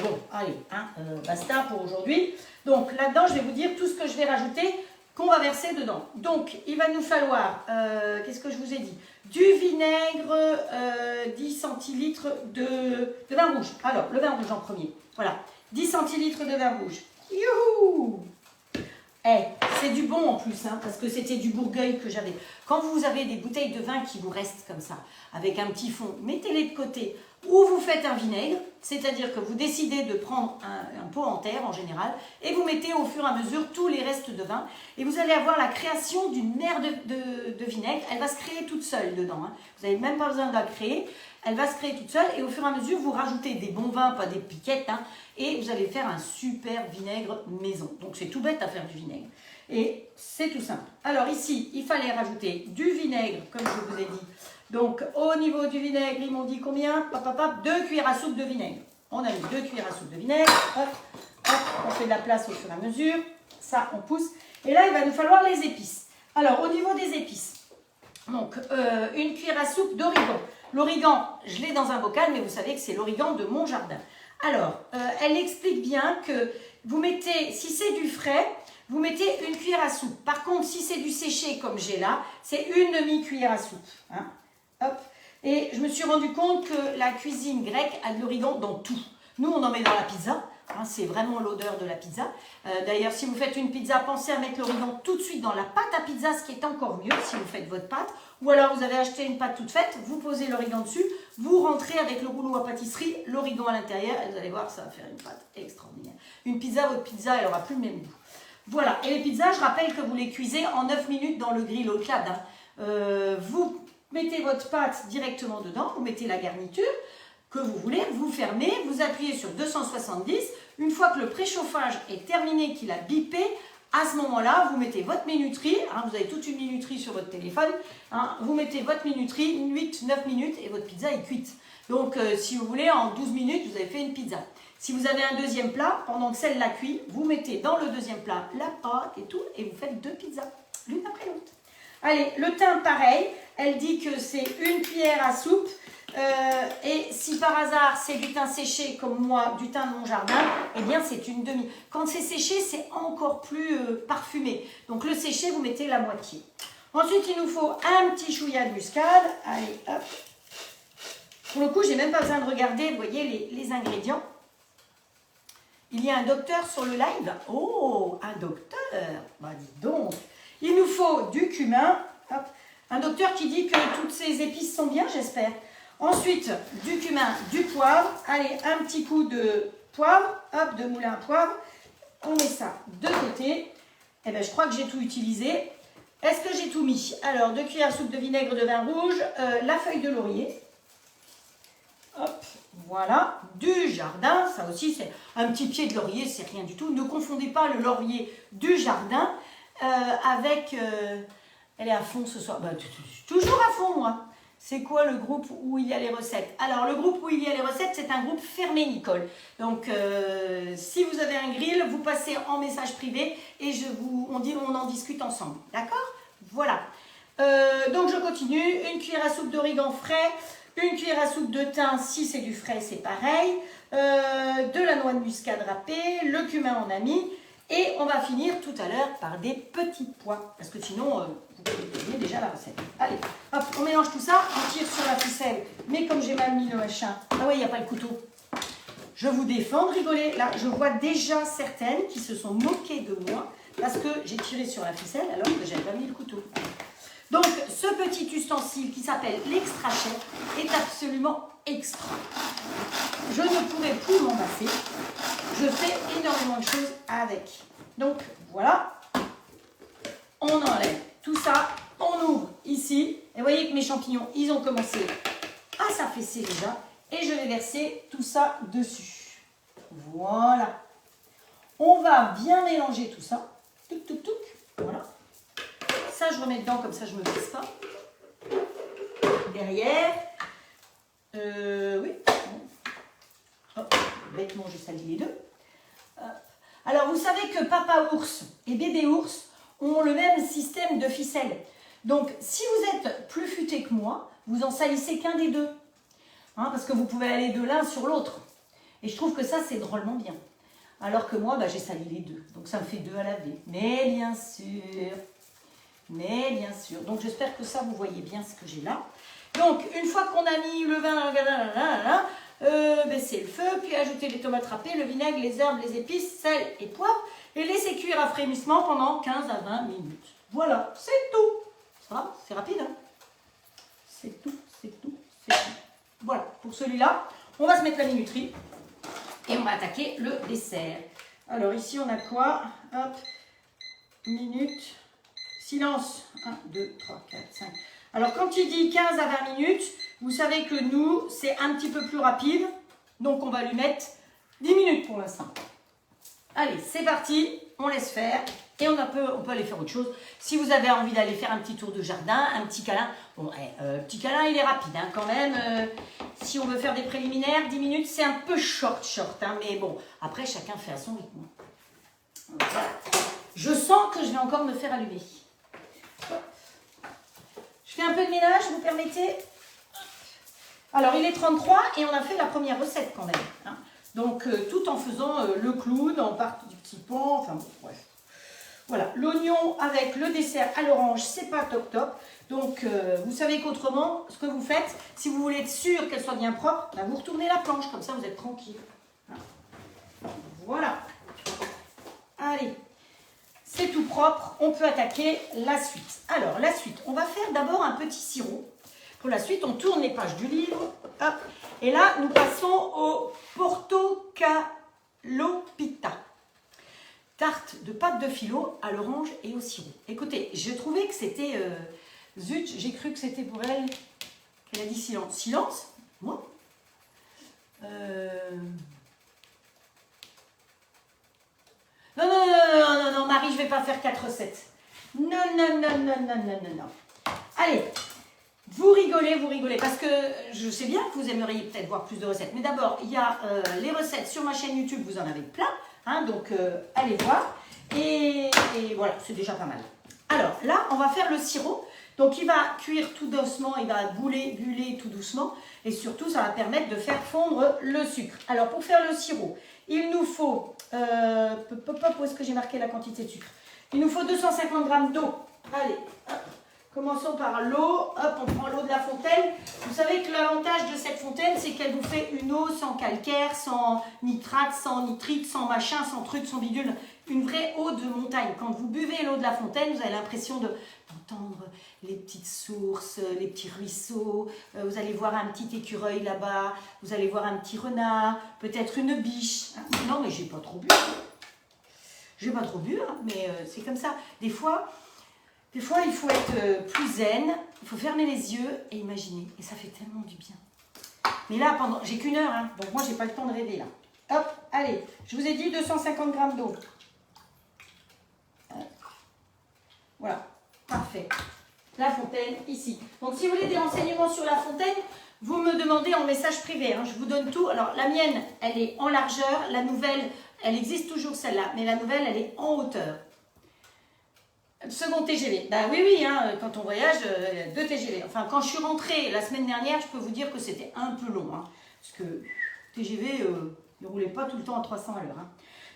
bon, allez, hein, basta pour aujourd'hui. Donc là-dedans, je vais vous dire tout ce que je vais rajouter, qu'on va verser dedans. Donc il va nous falloir, qu'est-ce que je vous ai dit? Du vinaigre, 10 centilitres de vin rouge. Alors, le vin rouge en premier. Voilà, 10 centilitres de vin rouge. Youhou! C'est du bon en plus, hein, parce que c'était du Bourgueil que j'avais. Quand vous avez des bouteilles de vin qui vous restent comme ça, avec un petit fond, mettez-les de côté. Ou vous faites un vinaigre, c'est-à-dire que vous décidez de prendre un pot en terre en général, et vous mettez au fur et à mesure tous les restes de vin, et vous allez avoir la création d'une mer de vinaigre. Elle va se créer toute seule dedans, hein. Vous n'avez même pas besoin de la créer. Elle va se créer toute seule, et au fur et à mesure, vous rajoutez des bons vins, pas des piquettes, hein, et vous allez faire un super vinaigre maison. Donc c'est tout bête à faire du vinaigre. Et c'est tout simple. Alors ici, il fallait rajouter du vinaigre, comme je vous ai dit. Donc au niveau du vinaigre, ils m'ont dit combien? 2 cuillères à soupe de vinaigre. On a mis 2 cuillères à soupe de vinaigre. Hop, hop, on fait de la place au fur et à mesure. Ça, on pousse. Et là, il va nous falloir les épices. Alors au niveau des épices, donc une cuillère à soupe d'origan. L'origan, je l'ai dans un bocal, mais vous savez que c'est l'origan de mon jardin. Alors, elle explique bien que vous mettez, si c'est du frais, vous mettez une cuillère à soupe. Par contre, si c'est du séché comme j'ai là, c'est une demi-cuillère à soupe. Hein. Hop. Et je me suis rendu compte que la cuisine grecque a de l'origan dans tout. Nous, on en met dans la pizza. Hein, c'est vraiment l'odeur de la pizza. D'ailleurs, si vous faites une pizza, pensez à mettre l'origan tout de suite dans la pâte à pizza, ce qui est encore mieux si vous faites votre pâte. Ou alors, vous avez acheté une pâte toute faite, vous posez l'origan dessus, vous rentrez avec le rouleau à pâtisserie, l'origan à l'intérieur, et vous allez voir, ça va faire une pâte extraordinaire. Une pizza, votre pizza, elle n'aura plus le même goût. Voilà, et les pizzas, je rappelle que vous les cuisez en 9 minutes dans le grill au clad. Hein. Vous mettez votre pâte directement dedans, vous mettez la garniture que vous voulez, vous fermez, vous appuyez sur 270. Une fois que le préchauffage est terminé, qu'il a bipé, à ce moment-là, vous mettez votre minuterie, hein, vous avez toute une minuterie sur votre téléphone, hein, vous mettez votre minuterie, 8-9 minutes et votre pizza est cuite. Donc, si vous voulez, en 12 minutes, vous avez fait une pizza. Si vous avez un deuxième plat, pendant que celle-là cuit, vous mettez dans le deuxième plat la pâte et tout, et vous faites 2 pizzas, l'une après l'autre. Allez, le thym, pareil, elle dit que c'est une cuillère à soupe. Et si par hasard c'est du thym séché comme moi, du thym de mon jardin, eh bien c'est une demi. Quand c'est séché, c'est encore plus parfumé. Donc le séché, vous mettez la moitié. Ensuite, il nous faut un petit chouïa de muscade. Allez, hop. Pour le coup, j'ai même pas besoin de regarder, vous voyez, les ingrédients. Il y a un docteur sur le live. Oh, un docteur. Bah dis donc. Il nous faut du cumin. Hop. Un docteur qui dit que toutes ces épices sont bien, j'espère. Ensuite, du cumin, du poivre. Allez, un petit coup de poivre, hop, de moulin à poivre. On met ça de côté. Eh bien, je crois que j'ai tout utilisé. Est-ce que j'ai tout mis? Alors, 2 cuillères à soupe de vinaigre de vin rouge, la feuille de laurier. Hop, voilà. Du jardin, ça aussi, c'est un petit pied de laurier, c'est rien du tout. Ne confondez pas le laurier du jardin avec... elle est à fond ce soir. Bah, toujours à fond, moi. C'est quoi le groupe où il y a les recettes? Alors, le groupe où il y a les recettes, c'est un groupe fermé, Nicole. Donc, si vous avez un grill, vous passez en message privé et on en discute ensemble. D'accord? Voilà. Donc, je continue. Une cuillère à soupe d'origan frais, une cuillère à soupe de thym, si c'est du frais, c'est pareil. De la noix de muscade râpée, le cumin, on a mis. Et on va finir tout à l'heure par des petits pois. Parce que sinon, vous connaissez déjà la recette. Allez, hop, on mélange tout ça, on tire sur la ficelle. Mais comme j'ai mal mis le machin, ah ouais, il n'y a pas le couteau. Je vous défends de rigoler. Là, je vois déjà certaines qui se sont moquées de moi parce que j'ai tiré sur la ficelle alors que j'avais pas mis le couteau. Donc, ce petit ustensile qui s'appelle l'extra-chef est absolument extra. Je ne pourrais plus m'en passer. Je fais énormément de choses avec. Donc, voilà. On enlève tout ça. On ouvre ici. Et vous voyez que mes champignons, ils ont commencé à s'affaisser déjà. Et je vais verser tout ça dessus. Voilà. On va bien mélanger tout ça. Touc, touc, touc. Voilà. Ça, je remets dedans, comme ça, je ne me blesse pas. Derrière. Oui. Hop. Bêtement, j'ai sali les deux. Hop. Alors, vous savez que Papa Ours, et bébé ours ont le même système de ficelle. Donc, si vous êtes plus futé que moi, vous en salissez qu'un des deux. Hein, parce que vous pouvez aller de l'un sur l'autre. Et je trouve que ça, c'est drôlement bien. Alors que moi, j'ai sali les deux. Donc, ça me fait 2 à laver. Mais bien sûr. Donc, j'espère que ça, vous voyez bien ce que j'ai là. Donc, une fois qu'on a mis le vin, baisser le feu, puis ajouter les tomates râpées, le vinaigre, les herbes, les épices, sel et poivre, et laisser cuire à frémissement pendant 15 à 20 minutes. Voilà, c'est tout. Ça va, c'est rapide, hein? C'est tout. Voilà, pour celui-là, on va se mettre la minuterie et on va attaquer le dessert. Alors ici, on a quoi? Hop, minute, silence, 1, 2, 3, 4, 5. Alors, quand il dit 15 à 20 minutes, vous savez que nous, c'est un petit peu plus rapide. Donc, on va lui mettre 10 minutes pour l'instant. Allez, c'est parti. On laisse faire. Et on peut aller faire autre chose. Si vous avez envie d'aller faire un petit tour de jardin, un petit câlin. Bon, petit câlin, il est rapide hein, quand même. Si on veut faire des préliminaires, 10 minutes, c'est un peu short. Hein, mais bon, après, chacun fait à son rythme. Voilà. Je sens que je vais encore me faire allumer. Je fais un peu de ménage, vous permettez? Alors, il est 33 et on a fait la première recette quand même. Hein. Donc, tout en faisant le clown, en participant, enfin bon, bref. Voilà, l'oignon avec le dessert à l'orange, c'est pas top. Donc, vous savez qu'autrement, ce que vous faites, si vous voulez être sûr qu'elle soit bien propre, vous retournez la planche, comme ça vous êtes tranquille. Hein. Voilà. Allez. C'est tout propre, on peut attaquer la suite. Alors, la suite, on va faire d'abord un petit sirop. Pour la suite, on tourne les pages du livre. Hop. Et là, nous passons au portocalopita. Tarte de pâte de filo à l'orange et au sirop. Écoutez, je trouvais que c'était... zut, j'ai cru que c'était pour elle qu'elle a dit silence. Silence? Moi Non, Marie, je ne vais pas faire 4 recettes. Non. Allez, vous rigolez, parce que je sais bien que vous aimeriez peut-être voir plus de recettes. Mais d'abord, il y a les recettes sur ma chaîne YouTube, vous en avez plein. Hein, donc, allez voir. Et voilà, c'est déjà pas mal. Alors, là, on va faire le sirop. Donc, il va cuire tout doucement, il va buller tout doucement. Et surtout, ça va permettre de faire fondre le sucre. Alors, pour faire le sirop, il nous faut... où est-ce que j'ai marqué la quantité de sucre? Il nous faut 250 g d'eau. Allez, hop. Commençons par l'eau. Hop, on prend l'eau de la fontaine. Vous savez que l'avantage de cette fontaine, c'est qu'elle vous fait une eau sans calcaire, sans nitrate, sans nitrite, sans machin, sans truc, sans bidule. Une vraie eau de montagne. Quand vous buvez l'eau de la fontaine, vous avez l'impression d'entendre les petites sources, les petits ruisseaux. Vous allez voir un petit écureuil là-bas. Vous allez voir un petit renard. Peut-être une biche. Non, mais j'ai pas trop bu. J'ai pas trop bu, hein, mais c'est comme ça. Des fois, il faut être plus zen, il faut fermer les yeux et imaginer. Et ça fait tellement du bien. Mais là, j'ai qu'1 heure, hein, donc moi, j'ai pas le temps de rêver là. Hop, allez, je vous ai dit 250 g d'eau. Voilà, parfait. La fontaine, ici. Donc, si vous voulez des renseignements sur la fontaine, vous me demandez en message privé. Hein, je vous donne tout. Alors, la mienne, elle est en largeur. La nouvelle, elle existe toujours celle-là. Mais la nouvelle, elle est en hauteur. Second TGV. Ben oui, hein, quand on voyage, 2 TGV. Enfin, quand je suis rentrée la semaine dernière, je peux vous dire que c'était un peu long. Hein, parce que TGV, ne roulait pas tout le temps à 300 à l'heure. Hein.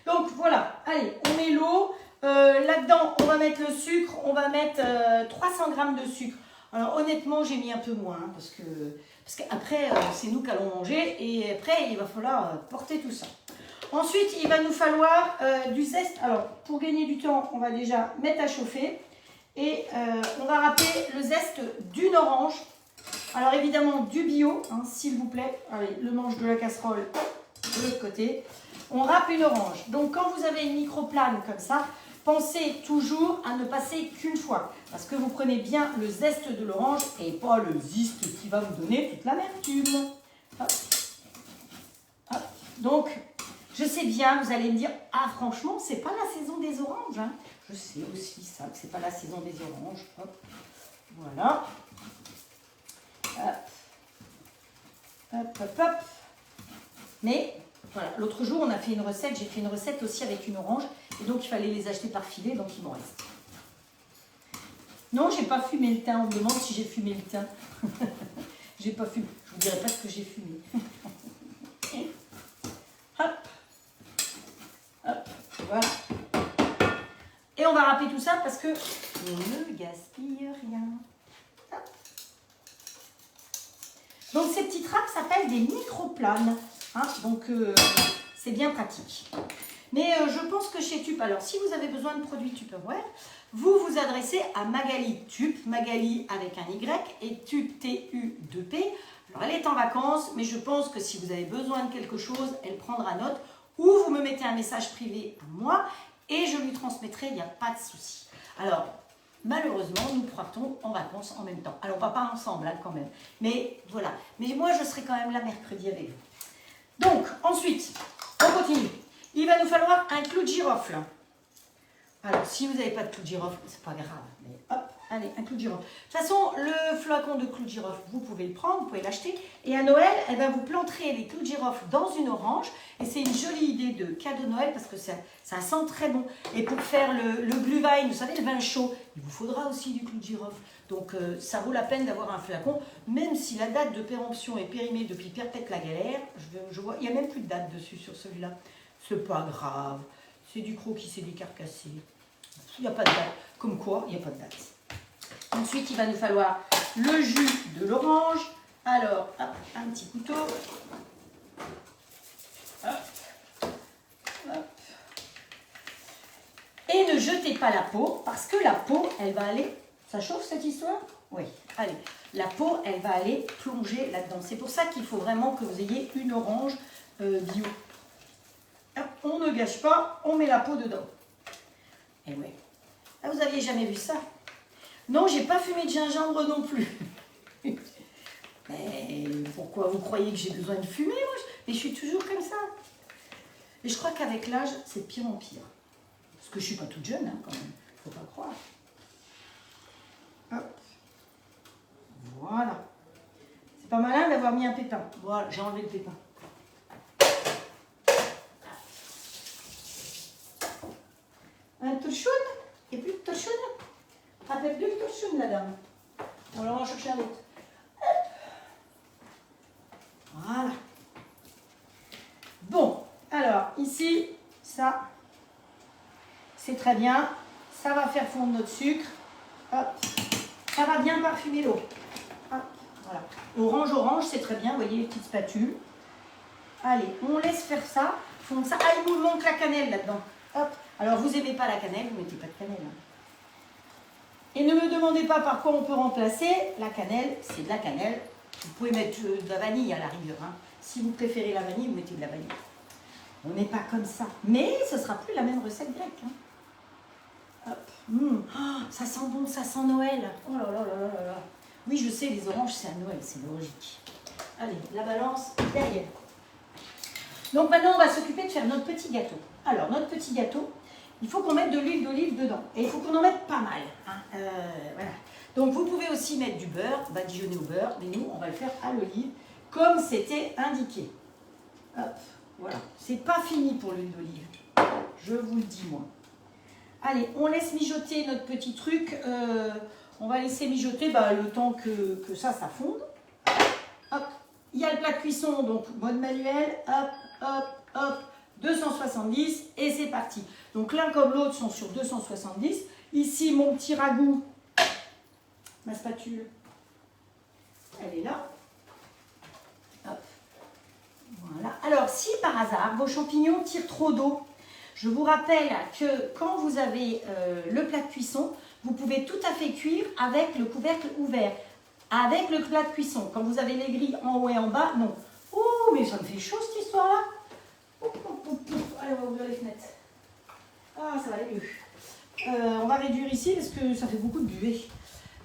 Donc, voilà. Allez, on met l'eau. Là-dedans, on va mettre le sucre. On va mettre 300 g de sucre. Alors, honnêtement, j'ai mis un peu moins. Hein, parce qu'après, c'est nous qui allons manger. Et après, il va falloir porter tout ça. Ensuite, il va nous falloir du zeste. Alors, pour gagner du temps, on va déjà mettre à chauffer. Et on va râper le zeste d'une orange. Alors, évidemment, du bio, hein, s'il vous plaît. Allez, le manche de la casserole de l'autre côté. On râpe une orange. Donc, quand vous avez une microplane comme ça, pensez toujours à ne passer qu'une fois. Parce que vous prenez bien le zeste de l'orange et pas le zeste qui va vous donner toute l'amertume. Hop. Hop. Donc... je sais bien, vous allez me dire, ah franchement, c'est pas la saison des oranges. Hein. Je sais aussi ça, que c'est pas la saison des oranges. Hop. Voilà. Hop. Hop. Mais Voilà, l'autre jour, on a fait une recette, j'ai fait une recette aussi avec une orange, et donc il fallait les acheter par filet, donc il m'en reste. Non, j'ai pas fumé le thym, on me demande si j'ai fumé le thym. J'ai pas fumé, je vous dirai pas ce que j'ai fumé. Hop, hop, voilà. Et on va râper tout ça parce que on ne gaspille rien. Hop. Donc ces petites râpes s'appellent des microplanes. Hein, donc c'est bien pratique. Mais je pense que chez Tup, alors si vous avez besoin de produits Tupperware, vous vous adressez à Magali Tup, Magali avec un Y et Tup T-U-2-P. Alors elle est en vacances, mais je pense que si vous avez besoin de quelque chose, elle prendra note ou vous me mettez un message privé à moi et je lui transmettrai, il n'y a pas de souci. Alors, malheureusement, nous partons en vacances en même temps. Alors, on ne va pas ensemble hein, quand même, mais voilà. Mais moi, je serai quand même là mercredi avec vous. Donc, ensuite, on continue. Il va nous falloir un clou de girofle. Alors, si vous n'avez pas de clou de girofle, c'est pas grave. Mais hop, allez, un clou de girofle. De toute façon, le flacon de clou de girofle, vous pouvez le prendre, vous pouvez l'acheter. Et à Noël, eh ben, vous planterez les clous de girofle dans une orange. Et c'est une jolie idée de cadeau de Noël parce que ça sent très bon. Et pour faire le glühwein, vous savez, le vin chaud, il vous faudra aussi du clou de girofle. Donc, ça vaut la peine d'avoir un flacon, même si la date de péremption est périmée depuis Perpète la galère. Je vois, il n'y a même plus de date dessus sur celui-là. C'est pas grave. C'est du croc qui s'est décarcassé. Il n'y a pas de date. Comme quoi, il n'y a pas de date. Ensuite, il va nous falloir le jus de l'orange. Alors, hop, un petit couteau. Hop. Hop. Et ne jetez pas la peau, parce que la peau, elle va aller... Ça chauffe cette histoire? Oui. Allez, la peau, elle va aller plonger là-dedans. C'est pour ça qu'il faut vraiment que vous ayez une orange bio. Hop, on ne gâche pas, on met la peau dedans. Et ouais. Ah, vous n'aviez jamais vu ça? Non, j'ai pas fumé de gingembre non plus. Mais pourquoi vous croyez que j'ai besoin de fumer, moi? Mais je suis toujours comme ça. Et je crois qu'avec l'âge, c'est de pire en pire. Parce que je suis pas toute jeune, hein, quand même. Faut pas croire. Hop. Voilà. C'est pas malin d'avoir mis un pépin. Voilà, j'ai enlevé le pépin. Un torchon? Il n'y a plus de torchon? Ah, peut-être plus de torchon, la dame. On va en chercher un autre. Voilà. Bon, alors ici, ça, c'est très bien. Ça va faire fondre notre sucre. Hop. Ça va bien parfumer l'eau. Voilà. Orange, orange, c'est très bien. Vous voyez les petites spatules. Allez, on laisse faire ça. Fondre ça. Ah, il nous manque la cannelle là-dedans. Hop. Alors, vous n'aimez pas la cannelle, vous ne mettez pas de cannelle. Hein. Et ne me demandez pas par quoi on peut remplacer. La cannelle, c'est de la cannelle. Vous pouvez mettre de la vanille à la rigueur. Hein. Si vous préférez la vanille, vous mettez de la vanille. On n'est pas comme ça. Mais ce ne sera plus la même recette grecque. Hein. Hop. Oh, ça sent bon, ça sent Noël. Oh là là là là là. Oui, je sais, les oranges, c'est à Noël, c'est logique. Allez, la balance derrière. Donc maintenant, on va s'occuper de faire notre petit gâteau. Alors, notre petit gâteau, il faut qu'on mette de l'huile d'olive dedans. Et il faut qu'on en mette pas mal. Hein. Voilà. Donc, vous pouvez aussi mettre du beurre, badigeonner au beurre. Mais nous, on va le faire à l'olive, comme c'était indiqué. Hop, voilà. C'est pas fini pour l'huile d'olive. Je vous le dis, moi. Allez, on laisse mijoter notre petit truc. On va laisser mijoter le temps que ça fonde. Hop. Il y a le plat de cuisson, donc mode manuel. Hop, hop, hop. 270 et c'est parti. Donc l'un comme l'autre sont sur 270. Ici, mon petit ragoût, ma spatule, elle est là. Hop. Voilà. Alors, si par hasard, vos champignons tirent trop d'eau, je vous rappelle que quand vous avez le plat de cuisson, vous pouvez tout à fait cuire avec le couvercle ouvert. Avec le plat de cuisson. Quand vous avez les grilles en haut et en bas, non. Oh, mais ça me fait chaud cette histoire-là. Allez, on va ouvrir les fenêtres. Ah, ça va aller mieux. On va réduire ici parce que ça fait beaucoup de buée.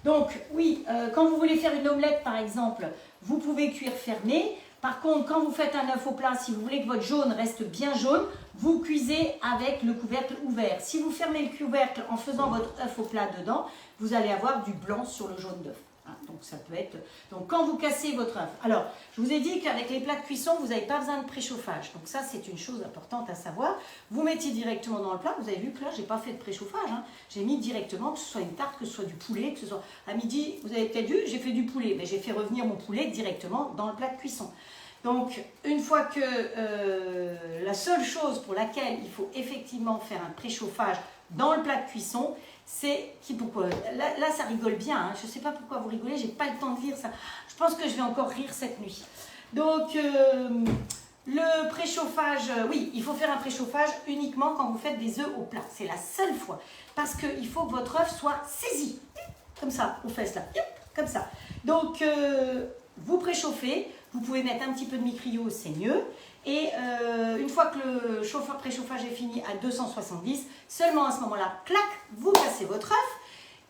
Donc, oui, quand vous voulez faire une omelette, par exemple, vous pouvez cuire fermé. Par contre, quand vous faites un œuf au plat, si vous voulez que votre jaune reste bien jaune, vous cuisez avec le couvercle ouvert. Si vous fermez le couvercle en faisant votre œuf au plat dedans, vous allez avoir du blanc sur le jaune d'œuf. Hein, Donc ça peut être... Donc quand vous cassez votre œuf... Alors, je vous ai dit qu'avec les plats de cuisson, vous n'avez pas besoin de préchauffage. Donc ça, c'est une chose importante à savoir. Vous mettez directement dans le plat. Vous avez vu que là, je n'ai pas fait de préchauffage. Hein. J'ai mis directement, que ce soit une tarte, que ce soit du poulet, que ce soit... À midi, vous avez peut-être vu, j'ai fait du poulet. Mais j'ai fait revenir mon poulet directement dans le plat de cuisson. Donc, une fois que la seule chose pour laquelle il faut effectivement faire un préchauffage dans le plat de cuisson, c'est pourquoi là, ça rigole bien. Hein. Je ne sais pas pourquoi vous rigolez, j'ai pas le temps de lire ça. Je pense que je vais encore rire cette nuit. Donc, le préchauffage, oui, il faut faire un préchauffage uniquement quand vous faites des œufs au plat. C'est la seule fois. Parce qu'il faut que votre œuf soit saisi. Comme ça, aux fesses là. Comme ça. Donc, vous préchauffez. Vous pouvez mettre un petit peu de micrio, c'est mieux. Et une fois que le préchauffage est fini à 270, seulement à ce moment-là, clac, vous cassez votre œuf.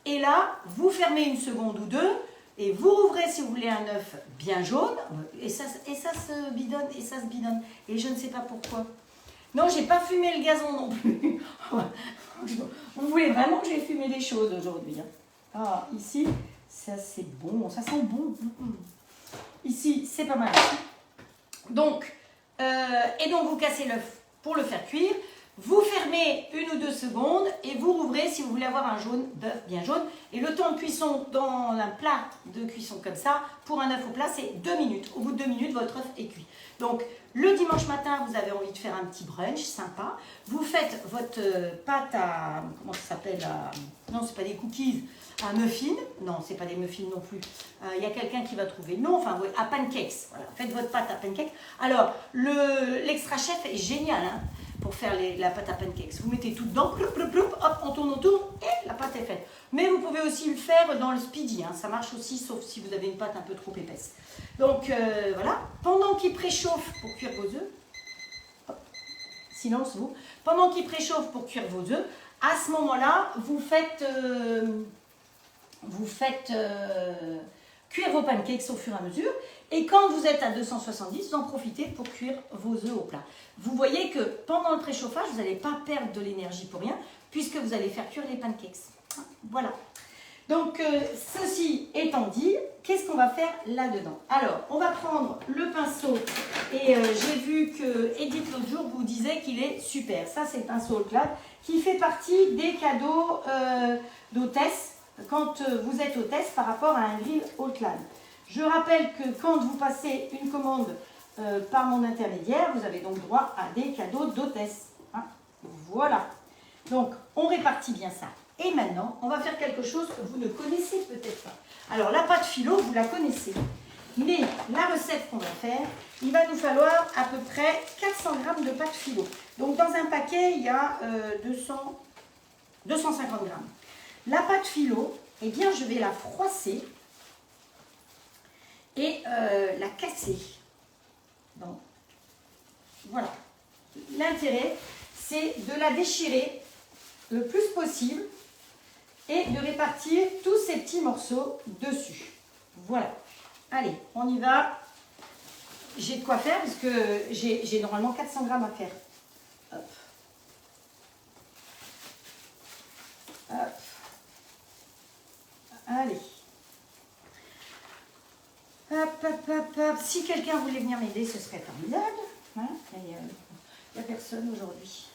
Et là, vous fermez une seconde ou deux. Et vous rouvrez si vous voulez un œuf bien jaune. Et ça se bidonne, et ça se bidonne. Et je ne sais pas pourquoi. Non, j'ai pas fumé le gazon non plus. Vous voulez vraiment que j'ai fumé des choses aujourd'hui. Hein. Ah, ici, ça c'est bon. Ça sent bon. Ici, c'est pas mal. Donc, et donc vous cassez l'œuf pour le faire cuire. Vous fermez 1 ou 2 secondes et vous rouvrez si vous voulez avoir un jaune d'œuf bien jaune. Et le temps de cuisson dans un plat de cuisson comme ça, pour un œuf au plat, c'est 2 minutes. Au bout de 2 minutes, votre œuf est cuit. Donc, le dimanche matin, vous avez envie de faire un petit brunch sympa. Vous faites votre pâte à... Comment ça s'appelle? Non, c'est pas des cookies. À muffins. Non, c'est pas des muffins non plus. Il y a quelqu'un qui va trouver. Non, enfin, à pancakes. Voilà. Faites votre pâte à pancakes. Alors, l'extra chef est génial hein, pour faire la pâte à pancakes. Vous mettez tout dedans, ploup, ploup, ploup, hop, on tourne, et la pâte est faite. Mais vous pouvez aussi le faire dans le speedy. Hein. Ça marche aussi, sauf si vous avez une pâte un peu trop épaisse. Donc, voilà. Pendant qu'il préchauffe pour cuire vos œufs, hop, silence vous. Pendant qu'il préchauffe pour cuire vos œufs, à ce moment-là, vous faites cuire vos pancakes au fur et à mesure. Et quand vous êtes à 270, vous en profitez pour cuire vos œufs au plat. Vous voyez que pendant le préchauffage, vous n'allez pas perdre de l'énergie pour rien, puisque vous allez faire cuire les pancakes. Voilà. Donc, ceci étant dit, qu'est-ce qu'on va faire là-dedans? Alors, on va prendre le pinceau. Et j'ai vu que Edith l'autre jour vous disait qu'il est super. Ça, c'est le pinceau All Clad qui fait partie des cadeaux d'hôtesse quand vous êtes hôtesse par rapport à un grill All Clad. Je rappelle que quand vous passez une commande par mon intermédiaire, vous avez donc droit à des cadeaux d'hôtesse. Hein, voilà. Donc, on répartit bien ça. Et maintenant, on va faire quelque chose que vous ne connaissez peut-être pas. Alors, la pâte philo, vous la connaissez. Mais la recette qu'on va faire, il va nous falloir à peu près 400 g de pâte philo. Donc, dans un paquet, il y a 250 g. La pâte philo, eh bien, je vais la froisser et la casser. Donc, voilà. L'intérêt, c'est de la déchirer le plus possible et de répartir tous ces petits morceaux dessus. Voilà. Allez, on y va. J'ai de quoi faire parce que j'ai normalement 400 g à faire. Hop. Hop. Allez. Hop, hop, hop, hop. Si quelqu'un voulait venir m'aider, ce serait formidable. Hein, il n'y a personne aujourd'hui.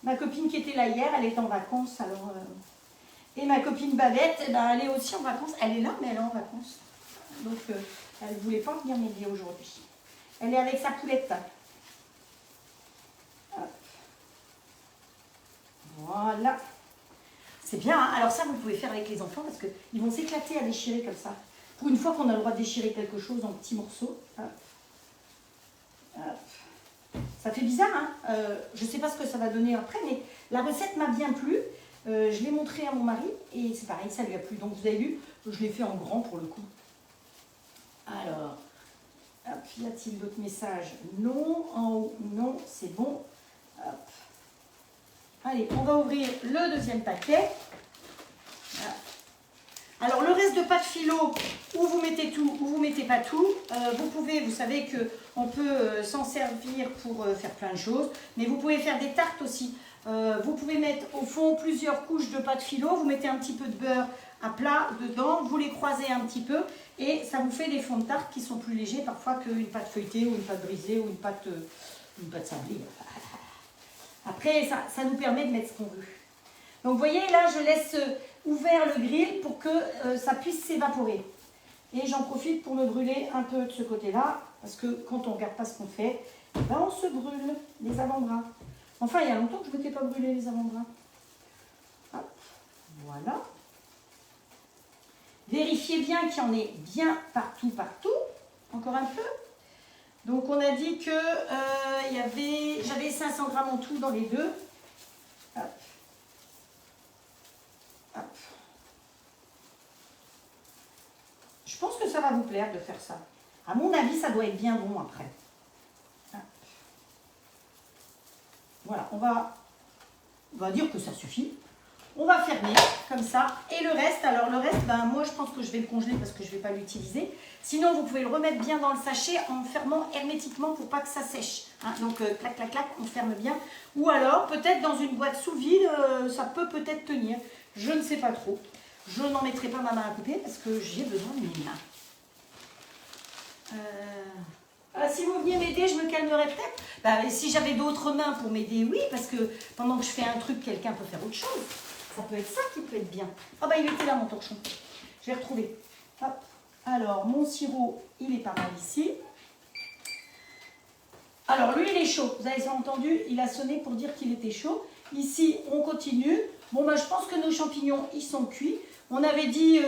Ma copine qui était là hier, elle est en vacances. Alors, et ma copine Babette, eh ben, elle est aussi en vacances. Elle est là, mais elle est en vacances. Donc, elle ne voulait pas venir m'aider aujourd'hui. Elle est avec sa poulette. Hop. Voilà. C'est bien, hein. Alors ça, vous pouvez faire avec les enfants parce qu'ils vont s'éclater à déchirer comme ça. Pour une fois qu'on a le droit de déchirer quelque chose en petits morceaux. Hop. Hop. Ça fait bizarre, hein, je ne sais pas ce que ça va donner après, mais la recette m'a bien plu. Je l'ai montré à mon mari et c'est pareil, ça lui a plu. Donc vous avez vu, je l'ai fait en grand pour le coup. Alors, hop, y a-t-il d'autres messages? Non, en haut, non, c'est bon. Hop. Allez, on va ouvrir le deuxième paquet. Voilà. Alors, le reste de pâte philo, où vous mettez tout, ou vous mettez pas tout. Vous pouvez, vous savez qu'on peut s'en servir pour faire plein de choses, mais vous pouvez faire des tartes aussi Vous pouvez mettre au fond plusieurs couches de pâte philo, vous mettez un petit peu de beurre à plat dedans, vous les croisez un petit peu et ça vous fait des fonds de tarte qui sont plus légers parfois qu'une pâte feuilletée ou une pâte brisée ou une pâte sablée. Après, ça nous permet de mettre ce qu'on veut. Donc vous voyez, là, je laisse ouvert le grill pour que ça puisse s'évaporer. Et j'en profite pour me brûler un peu de ce côté-là, parce que quand on ne regarde pas ce qu'on fait, ben on se brûle les avant-bras. Enfin, il y a longtemps que je ne m'étais pas brûlé les avant-bras. Hop, voilà. Vérifiez bien qu'il y en ait bien partout. Encore un peu. Donc on a dit que j'avais 500 grammes en tout dans les deux. Hop. Hop. Je pense que ça va vous plaire de faire ça. À mon avis, ça doit être bien bon après. Hop. Voilà, on va dire que ça suffit. On va fermer comme ça. Et le reste, ben, moi je pense que je vais le congeler parce que je ne vais pas l'utiliser. Sinon, vous pouvez le remettre bien dans le sachet en fermant hermétiquement pour pas que ça sèche. Hein. Donc, clac, clac, clac, on ferme bien. Ou alors, peut-être dans une boîte sous vide, ça peut peut-être tenir. Je ne sais pas trop. Je n'en mettrai pas ma main à couper parce que j'ai besoin de mes mains. Si vous veniez m'aider, je me calmerais peut-être. Bah, si j'avais d'autres mains pour m'aider, oui, parce que pendant que je fais un truc, quelqu'un peut faire autre chose. Ça peut être ça qui peut être bien. Ah bah il était là mon torchon. Je l'ai retrouvé. Hop. Alors mon sirop, il est pas mal ici. Alors lui il est chaud. Vous avez entendu, il a sonné pour dire qu'il était chaud. Ici on continue. Bon bah je pense que nos champignons ils sont cuits. On avait dit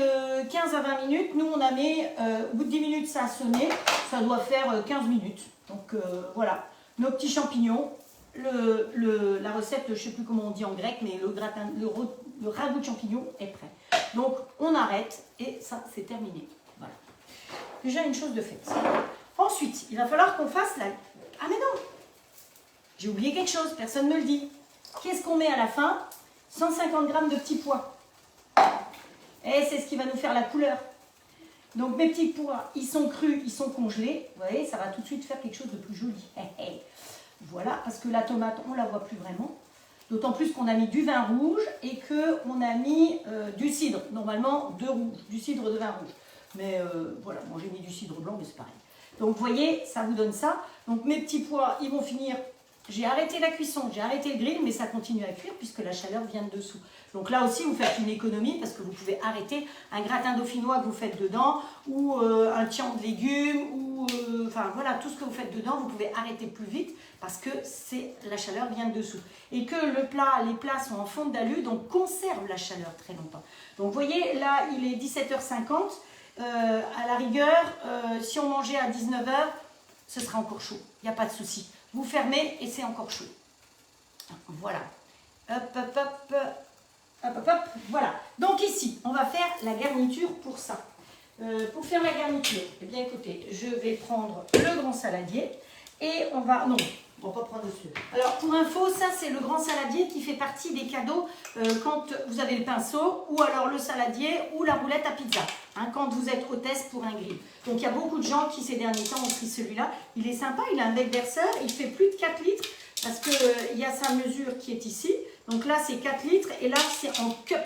15 à 20 minutes. Nous on a mis, au bout de 10 minutes ça a sonné. Ça doit faire 15 minutes. Donc voilà. Nos petits champignons. La recette, je ne sais plus comment on dit en grec, mais le ragoût de champignons est prêt. Donc on arrête et ça c'est terminé. Voilà. Déjà une chose de faite. Ensuite, il va falloir qu'on fasse la... Ah mais non, j'ai oublié quelque chose, personne ne me le dit. Qu'est-ce qu'on met à la fin? 150 g de petits pois. Et c'est ce qui va nous faire la couleur. Donc mes petits pois, ils sont crus, ils sont congelés. Vous voyez, ça va tout de suite faire quelque chose de plus joli. Voilà, parce que la tomate, on ne la voit plus vraiment. D'autant plus qu'on a mis du vin rouge et qu'on a mis du cidre. Normalement, du cidre de vin rouge. Mais voilà, moi j'ai mis du cidre blanc, mais c'est pareil. Donc vous voyez, ça vous donne ça. Donc mes petits pois, ils vont finir... J'ai arrêté la cuisson, j'ai arrêté le grill, mais ça continue à cuire puisque la chaleur vient de dessous. Donc là aussi, vous faites une économie parce que vous pouvez arrêter un gratin dauphinois que vous faites dedans ou un tian de légumes ou enfin voilà, tout ce que vous faites dedans, vous pouvez arrêter plus vite parce que la chaleur vient de dessous. Et que les plats sont en fonte d'alu, donc conserve la chaleur très longtemps. Donc vous voyez, là, il est 17h50. À la rigueur, si on mangeait à 19h, ce sera encore chaud. Il n'y a pas de souci. Vous fermez et c'est encore chaud. Voilà. Hop, hop, hop. Hop, hop, hop. Voilà. Donc ici, on va faire la garniture pour ça. Pour faire la garniture, eh bien écoutez, je vais prendre le grand saladier et on va... Non, on va pas prendre dessus. Alors pour info, ça c'est le grand saladier qui fait partie des cadeaux quand vous avez le pinceau ou alors le saladier ou la roulette à pizza. Hein, quand vous êtes hôtesse pour un grill. Donc il y a beaucoup de gens qui ces derniers temps ont pris celui-là. Il est sympa, il a un bec verseur, il fait plus de 4 litres parce qu'il y a sa mesure qui est ici. Donc là c'est 4 litres et là c'est en cup.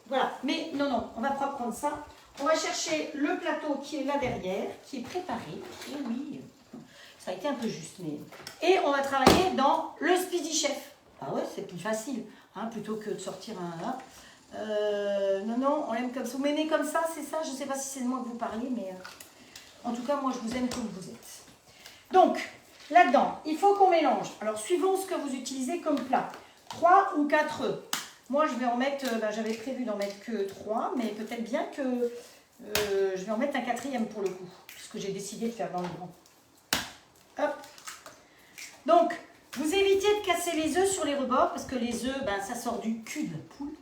Voilà, mais non, on va pas prendre ça. On va chercher le plateau qui est là derrière, qui est préparé. Et oui, ça a été un peu juste. Mais... Et on va travailler dans le Speedy Chef. Ah ouais, c'est plus facile, hein, plutôt que de sortir un... non, on l'aime comme ça. Vous m'aimez comme ça, c'est ça? Je ne sais pas si c'est de moi que vous parlez, mais en tout cas, moi, je vous aime comme vous êtes. Donc, là-dedans, il faut qu'on mélange. Alors, suivant ce que vous utilisez comme plat. 3 ou 4 œufs. Moi, je vais en mettre, j'avais prévu d'en mettre que 3, mais peut-être bien que je vais en mettre un 4e pour le coup, puisque j'ai décidé de faire dans le grand. Hop. Donc, vous évitez de casser les œufs sur les rebords, parce que les œufs, ça sort du cul de la poule.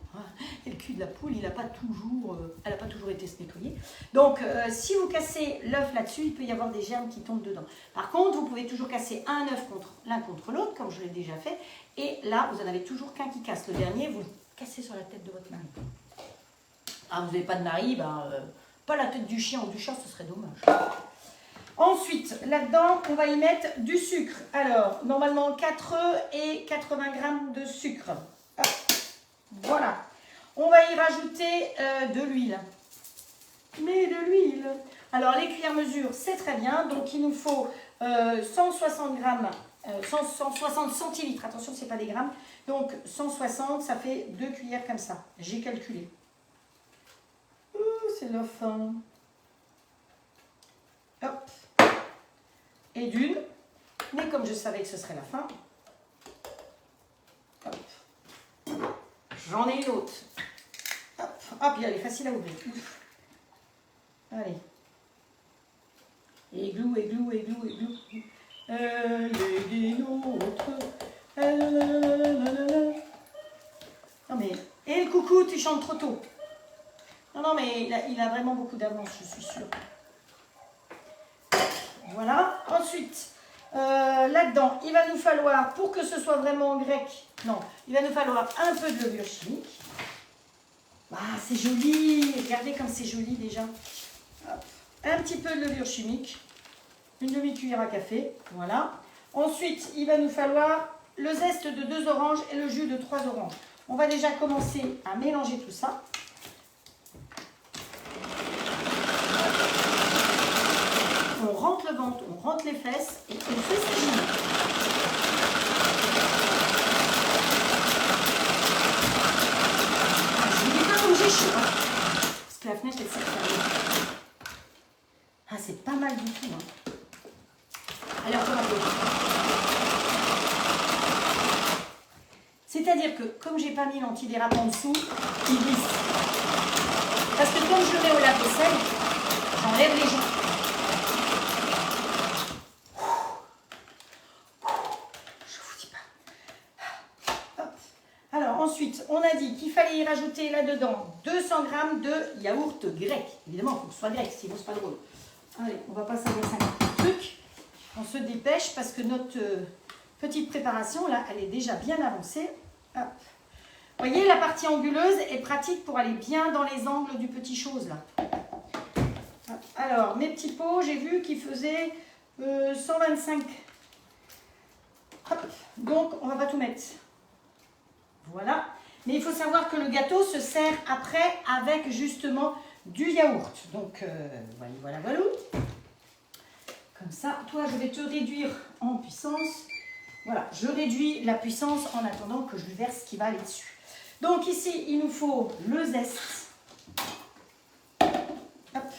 Et le cul de la poule, elle n'a pas toujours été nettoyée. Donc, si vous cassez l'œuf là-dessus, il peut y avoir des germes qui tombent dedans. Par contre, vous pouvez toujours casser un œuf l'un contre l'autre, comme je l'ai déjà fait. Et là, vous n'en avez toujours qu'un qui casse. Le dernier, vous le cassez sur la tête de votre mari. Ah, vous n'avez pas de mari, pas la tête du chien ou du chat, ce serait dommage. Ensuite, là-dedans, on va y mettre du sucre. Alors, normalement 4 œufs et 80 g de sucre. Hop. Voilà. On va y rajouter de l'huile. Mais de l'huile. Alors, les cuillères mesure, c'est très bien. Donc, il nous faut 160 grammes, 160 centilitres. Attention, ce n'est pas des grammes. Donc, 160, ça fait 2 cuillères comme ça. J'ai calculé. C'est la fin. Hop. Et d'une. Mais comme je savais que ce serait la fin, hop. J'en ai une autre. Hop. Hop, elle est facile à ouvrir. Ouf. Allez. Églou, églou, églou, églou. Elle est des nôtres. Non mais, et le coucou, tu chantes trop tôt. Non, mais il a vraiment beaucoup d'avance, je suis sûre. Voilà. Ensuite, là-dedans, il va nous falloir, pour que ce soit vraiment grec, non, il va nous falloir un peu de levure chimique. Ah, c'est joli. Regardez comme c'est joli déjà. Hop. Un petit peu de levure chimique. Une demi-cuillère à café. Voilà. Ensuite, il va nous falloir le zeste de 2 oranges et le jus de 3 oranges. On va déjà commencer à mélanger tout ça. On rentre le ventre, on rentre les fesses et on fait s'agir. Je ne dis pas comme j'ai chaud. Parce que la fenêtre est fermée. Ah, c'est pas mal du tout. Hein. Allez, on recommence. C'est-à-dire que comme j'ai pas mis l'antidérapant en dessous, il glisse. Parce que comme je le mets au lave-vaisselle, j'enlève les gens. Ensuite, on a dit qu'il fallait y rajouter là-dedans 200 g de yaourt grec. Évidemment, il faut que ce soit grec, sinon c'est pas drôle. Allez, on va passer à 50 trucs. On se dépêche parce que notre petite préparation, là, elle est déjà bien avancée. Hop. Vous voyez, la partie anguleuse est pratique pour aller bien dans les angles du petit chose, là. Hop. Alors, mes petits pots, j'ai vu qu'ils faisaient 125. Hop. Donc, on ne va pas tout mettre. Voilà, mais il faut savoir que le gâteau se sert après avec justement du yaourt. Donc voilà. Comme ça, toi je vais te réduire en puissance. Voilà, je réduis la puissance en attendant que je lui verse ce qui va aller dessus. Donc ici, il nous faut le zeste. Hop.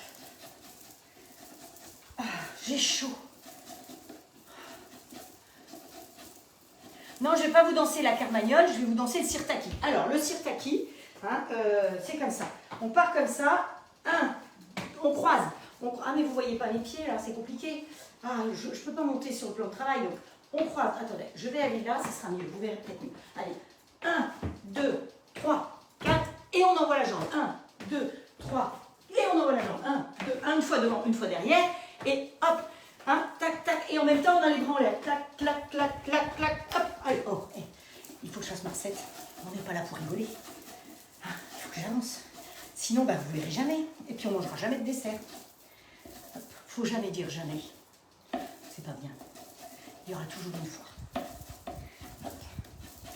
Ah, j'ai chaud. Non, je ne vais pas vous danser la carmagnole, je vais vous danser le sirtaki. Alors, le sirtaki, hein, c'est comme ça. On part comme ça. On croise. Ah, mais vous ne voyez pas mes pieds, là, c'est compliqué. Ah, je ne peux pas monter sur le plan de travail, donc on croise. Attendez, je vais aller là, ça sera mieux, vous verrez peut-être mieux. Allez, 1, 2, 3, 4, et on envoie la jambe. 1, 2, 3, et on envoie la jambe. 1, 2, une fois devant, une fois derrière, et hop. Hein, tac, tac, et en même temps on a les bras en l'air. Clac, clac, clac, clac, clac, hop. Allez, oh, il faut que je fasse ma recette. On n'est pas là pour rigoler. Il faut que j'avance. Sinon, bah, vous ne verrez jamais. Et puis on ne mangera jamais de dessert. Il ne faut jamais dire jamais. C'est pas bien. Il y aura toujours une fois. Hop.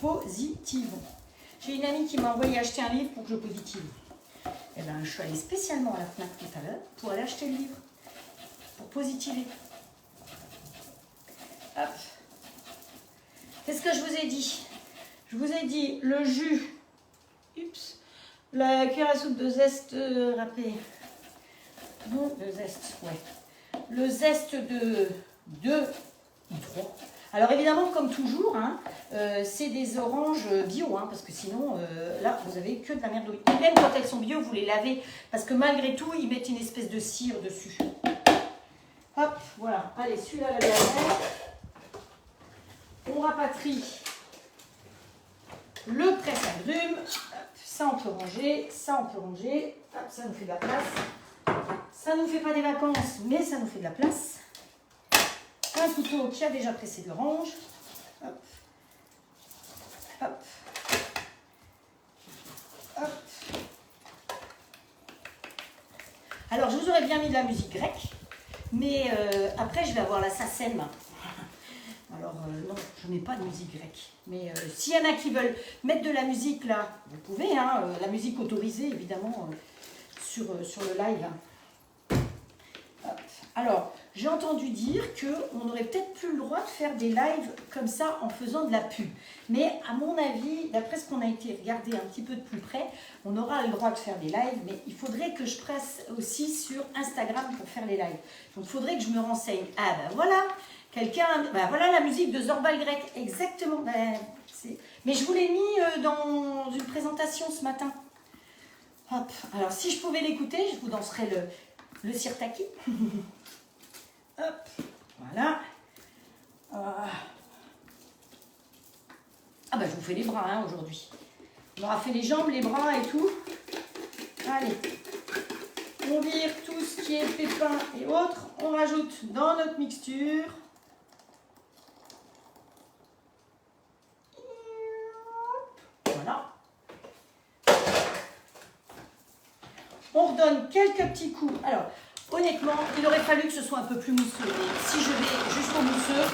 Positivons. J'ai une amie qui m'a envoyé acheter un livre pour que je positive. Eh bien, je suis allée spécialement à la FNAC tout à l'heure pour aller acheter le livre. Pour positiver. Hop. Qu'est-ce que je vous ai dit? Je vous ai dit le jus, la cuillère à soupe de zeste râpé. Non, le zeste, ouais. Le zeste de 2 ou 3. Alors évidemment, comme toujours, hein, c'est des oranges bio, hein, parce que sinon, là, vous avez que de la merde. Et même quand elles sont bio, vous les lavez, parce que malgré tout, ils mettent une espèce de cire dessus. Hop, voilà. Allez, celui-là, la dernière. On rapatrie le presse-agrumes. Ça, on peut ranger. Ça, on peut ranger. Hop, ça nous fait de la place. Ça ne nous fait pas des vacances, mais ça nous fait de la place. Un couteau qui a déjà pressé de l'orange. Hop. Hop. Hop. Alors, je vous aurais bien mis de la musique grecque. Mais après, je vais avoir la SACEM. Alors, non, je n'ai pas de musique grecque. Mais s'il y en a qui veulent mettre de la musique là, vous pouvez, hein, la musique autorisée, évidemment, sur le live. Hop. Alors, j'ai entendu dire qu'on n'aurait peut-être plus le droit de faire des lives comme ça en faisant de la pub. Mais à mon avis, d'après ce qu'on a été regarder un petit peu de plus près, on aura le droit de faire des lives, mais il faudrait que je presse aussi sur Instagram pour faire les lives. Donc, il faudrait que je me renseigne. Ah ben voilà, voilà la musique de Zorbal Grec, exactement. Mais je vous l'ai mis dans une présentation ce matin. Hop. Alors, si je pouvais l'écouter, je vous danserais le sirtaki. Hop, voilà. Ah ben, je vous fais les bras hein, aujourd'hui. On aura fait les jambes, les bras et tout. Allez, on vire tout ce qui est pépins et autres. On rajoute dans notre mixture. Voilà. On redonne quelques petits coups. Alors, honnêtement, il aurait fallu que ce soit un peu plus mousseux. Et si je vais jusqu'au mousseux,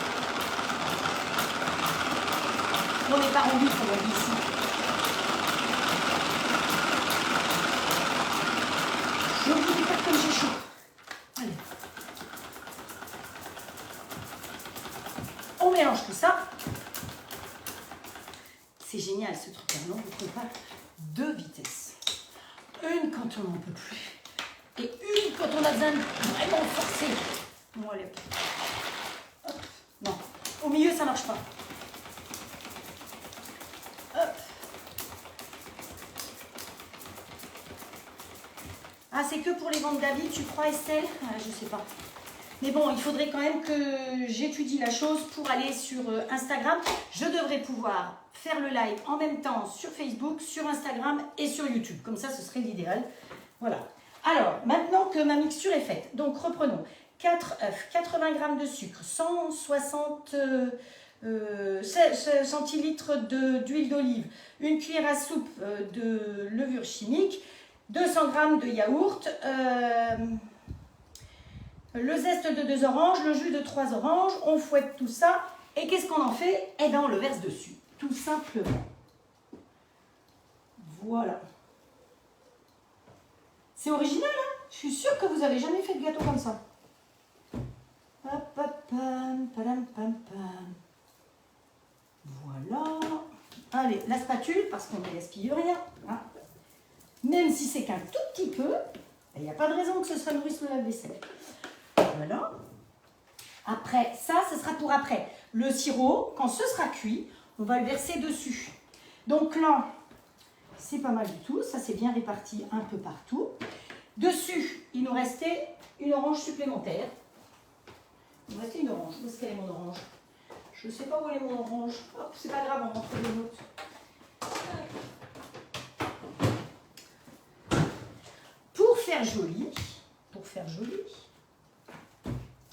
on n'est pas rendu, comme on dit ici. Je vous dis pas comme j'ai chaud. Allez. On mélange tout ça. C'est génial ce truc-là, non? Vous trouvez pas? Deux vitesses. Une quand on n'en peut plus. Et une quand on a besoin de vraiment forcer. Bon, allez. Hop. Non. Au milieu, ça marche pas. Hop. Ah, c'est que pour les ventes d'avis, tu crois, Estelle? Ah, je sais pas. Mais bon, il faudrait quand même que j'étudie la chose pour aller sur Instagram. Je devrais pouvoir faire le live en même temps sur Facebook, sur Instagram et sur YouTube. Comme ça, ce serait l'idéal. Voilà. Alors, maintenant que ma mixture est faite, donc reprenons. 4 œufs, 80 g de sucre, 160 centilitres d'huile d'olive, une cuillère à soupe de levure chimique, 200 g de yaourt, le zeste de 2 oranges, le jus de 3 oranges. On fouette tout ça. Et qu'est-ce qu'on en fait? Eh bien, on le verse dessus, tout simplement. Voilà. C'est original, hein? Je suis sûre que vous n'avez jamais fait de gâteau comme ça. Hop, hop, pam, padam, pam, pam. Voilà. Allez, la spatule, parce qu'on ne gaspille rien. Hein. Même si c'est qu'un tout petit peu, il n'y a pas de raison que ce soit nourrice le lave-vaisselle. Voilà. Après, ça, ce sera pour après. Le sirop, quand ce sera cuit, on va le verser dessus. Donc là, c'est pas mal du tout. Ça, c'est bien réparti un peu partout. Dessus, il nous restait une orange supplémentaire. Il nous restait une orange. Où est-ce qu'elle est mon orange? Je ne sais pas où elle est mon orange. Hop, c'est pas grave, on rentre les notes. Pour faire joli,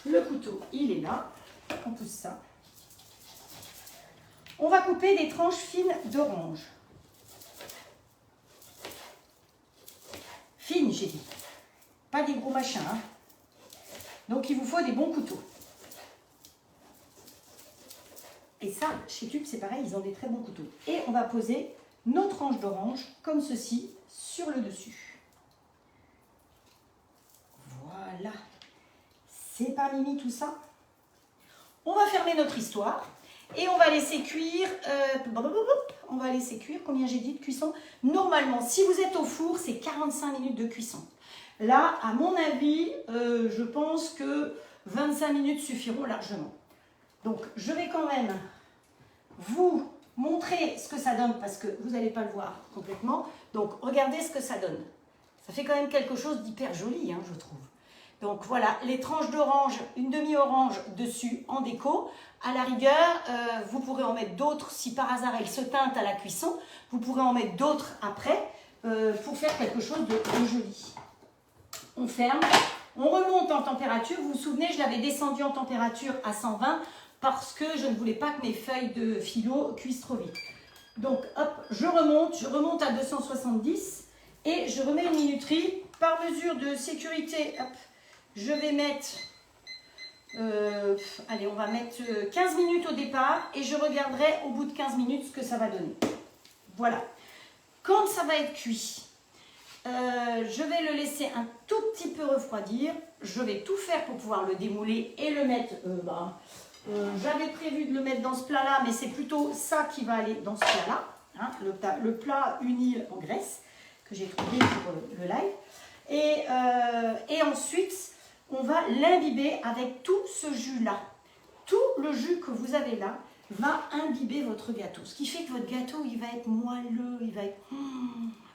le couteau, il est là. On pousse ça. On va couper des tranches fines d'orange. Fines, j'ai dit. Pas des gros machins. Hein. Donc, il vous faut des bons couteaux. Et ça, chez Tube, c'est pareil, ils ont des très bons couteaux. Et on va poser nos tranches d'orange, comme ceci, sur le dessus. Voilà. C'est pas mimi tout ça. On va fermer notre histoire. Et on va laisser cuire, combien j'ai dit de cuisson? Normalement, si vous êtes au four, c'est 45 minutes de cuisson. Là, à mon avis, je pense que 25 minutes suffiront largement. Donc, je vais quand même vous montrer ce que ça donne parce que vous n'allez pas le voir complètement. Donc, regardez ce que ça donne. Ça fait quand même quelque chose d'hyper joli, hein, je trouve. Donc voilà, les tranches d'orange, une demi-orange dessus en déco. À la rigueur, vous pourrez en mettre d'autres si par hasard elles se teintent à la cuisson. Vous pourrez en mettre d'autres après pour faire quelque chose de joli. On ferme, on remonte en température. Vous vous souvenez, je l'avais descendu en température à 120 parce que je ne voulais pas que mes feuilles de phyllo cuisent trop vite. Donc hop, je remonte à 270 et je remets une minuterie par mesure de sécurité. Hop. Je vais mettre Allez, on va mettre 15 minutes au départ et je regarderai au bout de 15 minutes ce que ça va donner. Voilà. Quand ça va être cuit, je vais le laisser un tout petit peu refroidir. Je vais tout faire pour pouvoir le démouler et le mettre... j'avais prévu de le mettre dans ce plat-là, mais c'est plutôt ça qui va aller dans ce plat-là. Hein, le plat uni en graisse que j'ai trouvé pour le live. Et ensuite, on va l'imbiber avec tout ce jus-là. Tout le jus que vous avez là va imbiber votre gâteau. Ce qui fait que votre gâteau, il va être moelleux, il va être...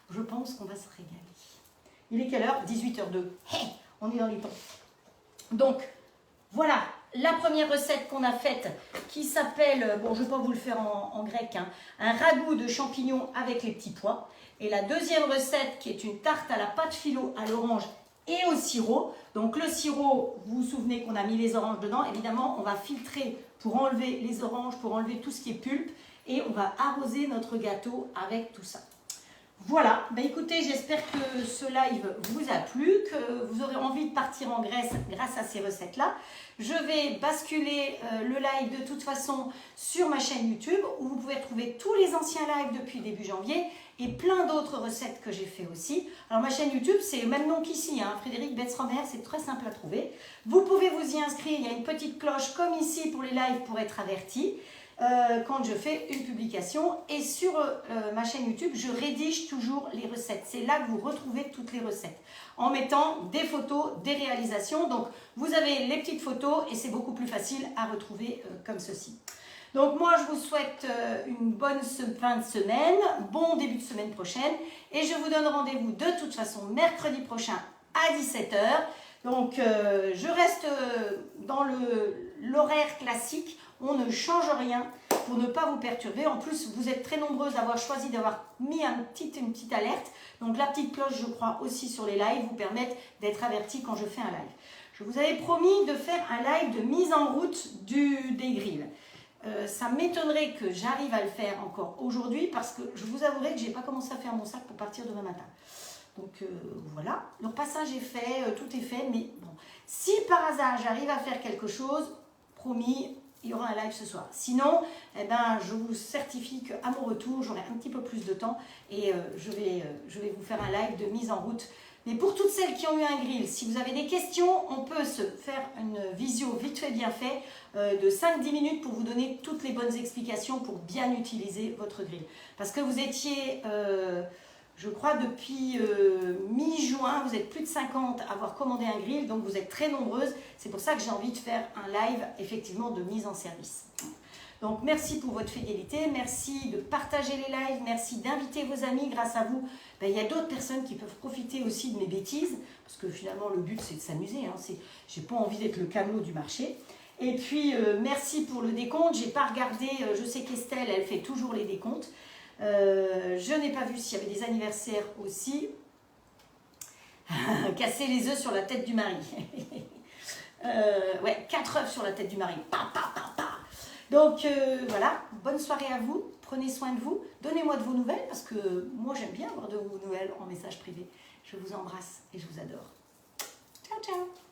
je pense qu'on va se régaler. Il est quelle heure? 18h02. Hey, on est dans les temps. Donc, voilà la première recette qu'on a faite qui s'appelle, bon, je ne vais pas vous le faire en grec, hein, un ragoût de champignons avec les petits pois. Et la deuxième recette qui est une tarte à la pâte philo à l'orange et au sirop. Donc le sirop, vous vous souvenez qu'on a mis les oranges dedans. Évidemment, on va filtrer pour enlever les oranges, pour enlever tout ce qui est pulpe. Et on va arroser notre gâteau avec tout ça. Voilà, bah écoutez, j'espère que ce live vous a plu, que vous aurez envie de partir en Grèce grâce à ces recettes-là. Je vais basculer le live de toute façon sur ma chaîne YouTube où vous pouvez retrouver tous les anciens lives depuis début janvier et plein d'autres recettes que j'ai fait aussi. Alors ma chaîne YouTube, c'est le même nom qu'ici, hein, Frédéric Betz-Romer, c'est très simple à trouver. Vous pouvez vous y inscrire, il y a une petite cloche comme ici pour les lives pour être averti. Quand je fais une publication et sur ma chaîne YouTube, je rédige toujours les recettes. C'est là que vous retrouvez toutes les recettes en mettant des photos, des réalisations. Donc, vous avez les petites photos et c'est beaucoup plus facile à retrouver comme ceci. Donc, moi, je vous souhaite une bonne fin de semaine, bon début de semaine prochaine et je vous donne rendez-vous de toute façon mercredi prochain à 17h. Donc, je reste dans l'horaire classique. On ne change rien pour ne pas vous perturber. En plus, vous êtes très nombreuses à avoir choisi d'avoir mis une petite alerte. Donc, la petite cloche, je crois, aussi sur les lives, vous permettent d'être avertis quand je fais un live. Je vous avais promis de faire un live de mise en route des grilles. Ça m'étonnerait que j'arrive à le faire encore aujourd'hui parce que je vous avouerai que je n'ai pas commencé à faire mon sac pour partir demain matin. Donc voilà, le repassage est fait, tout est fait. Mais bon, si par hasard j'arrive à faire quelque chose, promis, il y aura un live ce soir. Sinon, eh ben, je vous certifie qu'à mon retour, j'aurai un petit peu plus de temps et je vais vous faire un live de mise en route. Mais pour toutes celles qui ont eu un grill, si vous avez des questions, on peut se faire une visio vite fait bien fait de 5-10 minutes pour vous donner toutes les bonnes explications pour bien utiliser votre grill. Parce que vous étiez... je crois depuis mi-juin, vous êtes plus de 50 à avoir commandé un grill, donc vous êtes très nombreuses. C'est pour ça que j'ai envie de faire un live effectivement de mise en service. Donc merci pour votre fidélité, merci de partager les lives, merci d'inviter vos amis. Grâce à vous, ben, il y a d'autres personnes qui peuvent profiter aussi de mes bêtises, parce que finalement le but c'est de s'amuser, hein. J'ai pas envie d'être le camelot du marché. Et puis merci pour le décompte, j'ai pas regardé, je sais qu'Estelle elle fait toujours les décomptes. Je n'ai pas vu s'il y avait des anniversaires aussi. Casser les œufs sur la tête du mari. Ouais, 4 œufs sur la tête du mari. Pa, pa, pa, pa. Donc voilà, bonne soirée à vous. Prenez soin de vous. Donnez-moi de vos nouvelles parce que moi j'aime bien avoir de vos nouvelles en message privé. Je vous embrasse et je vous adore. Ciao, ciao.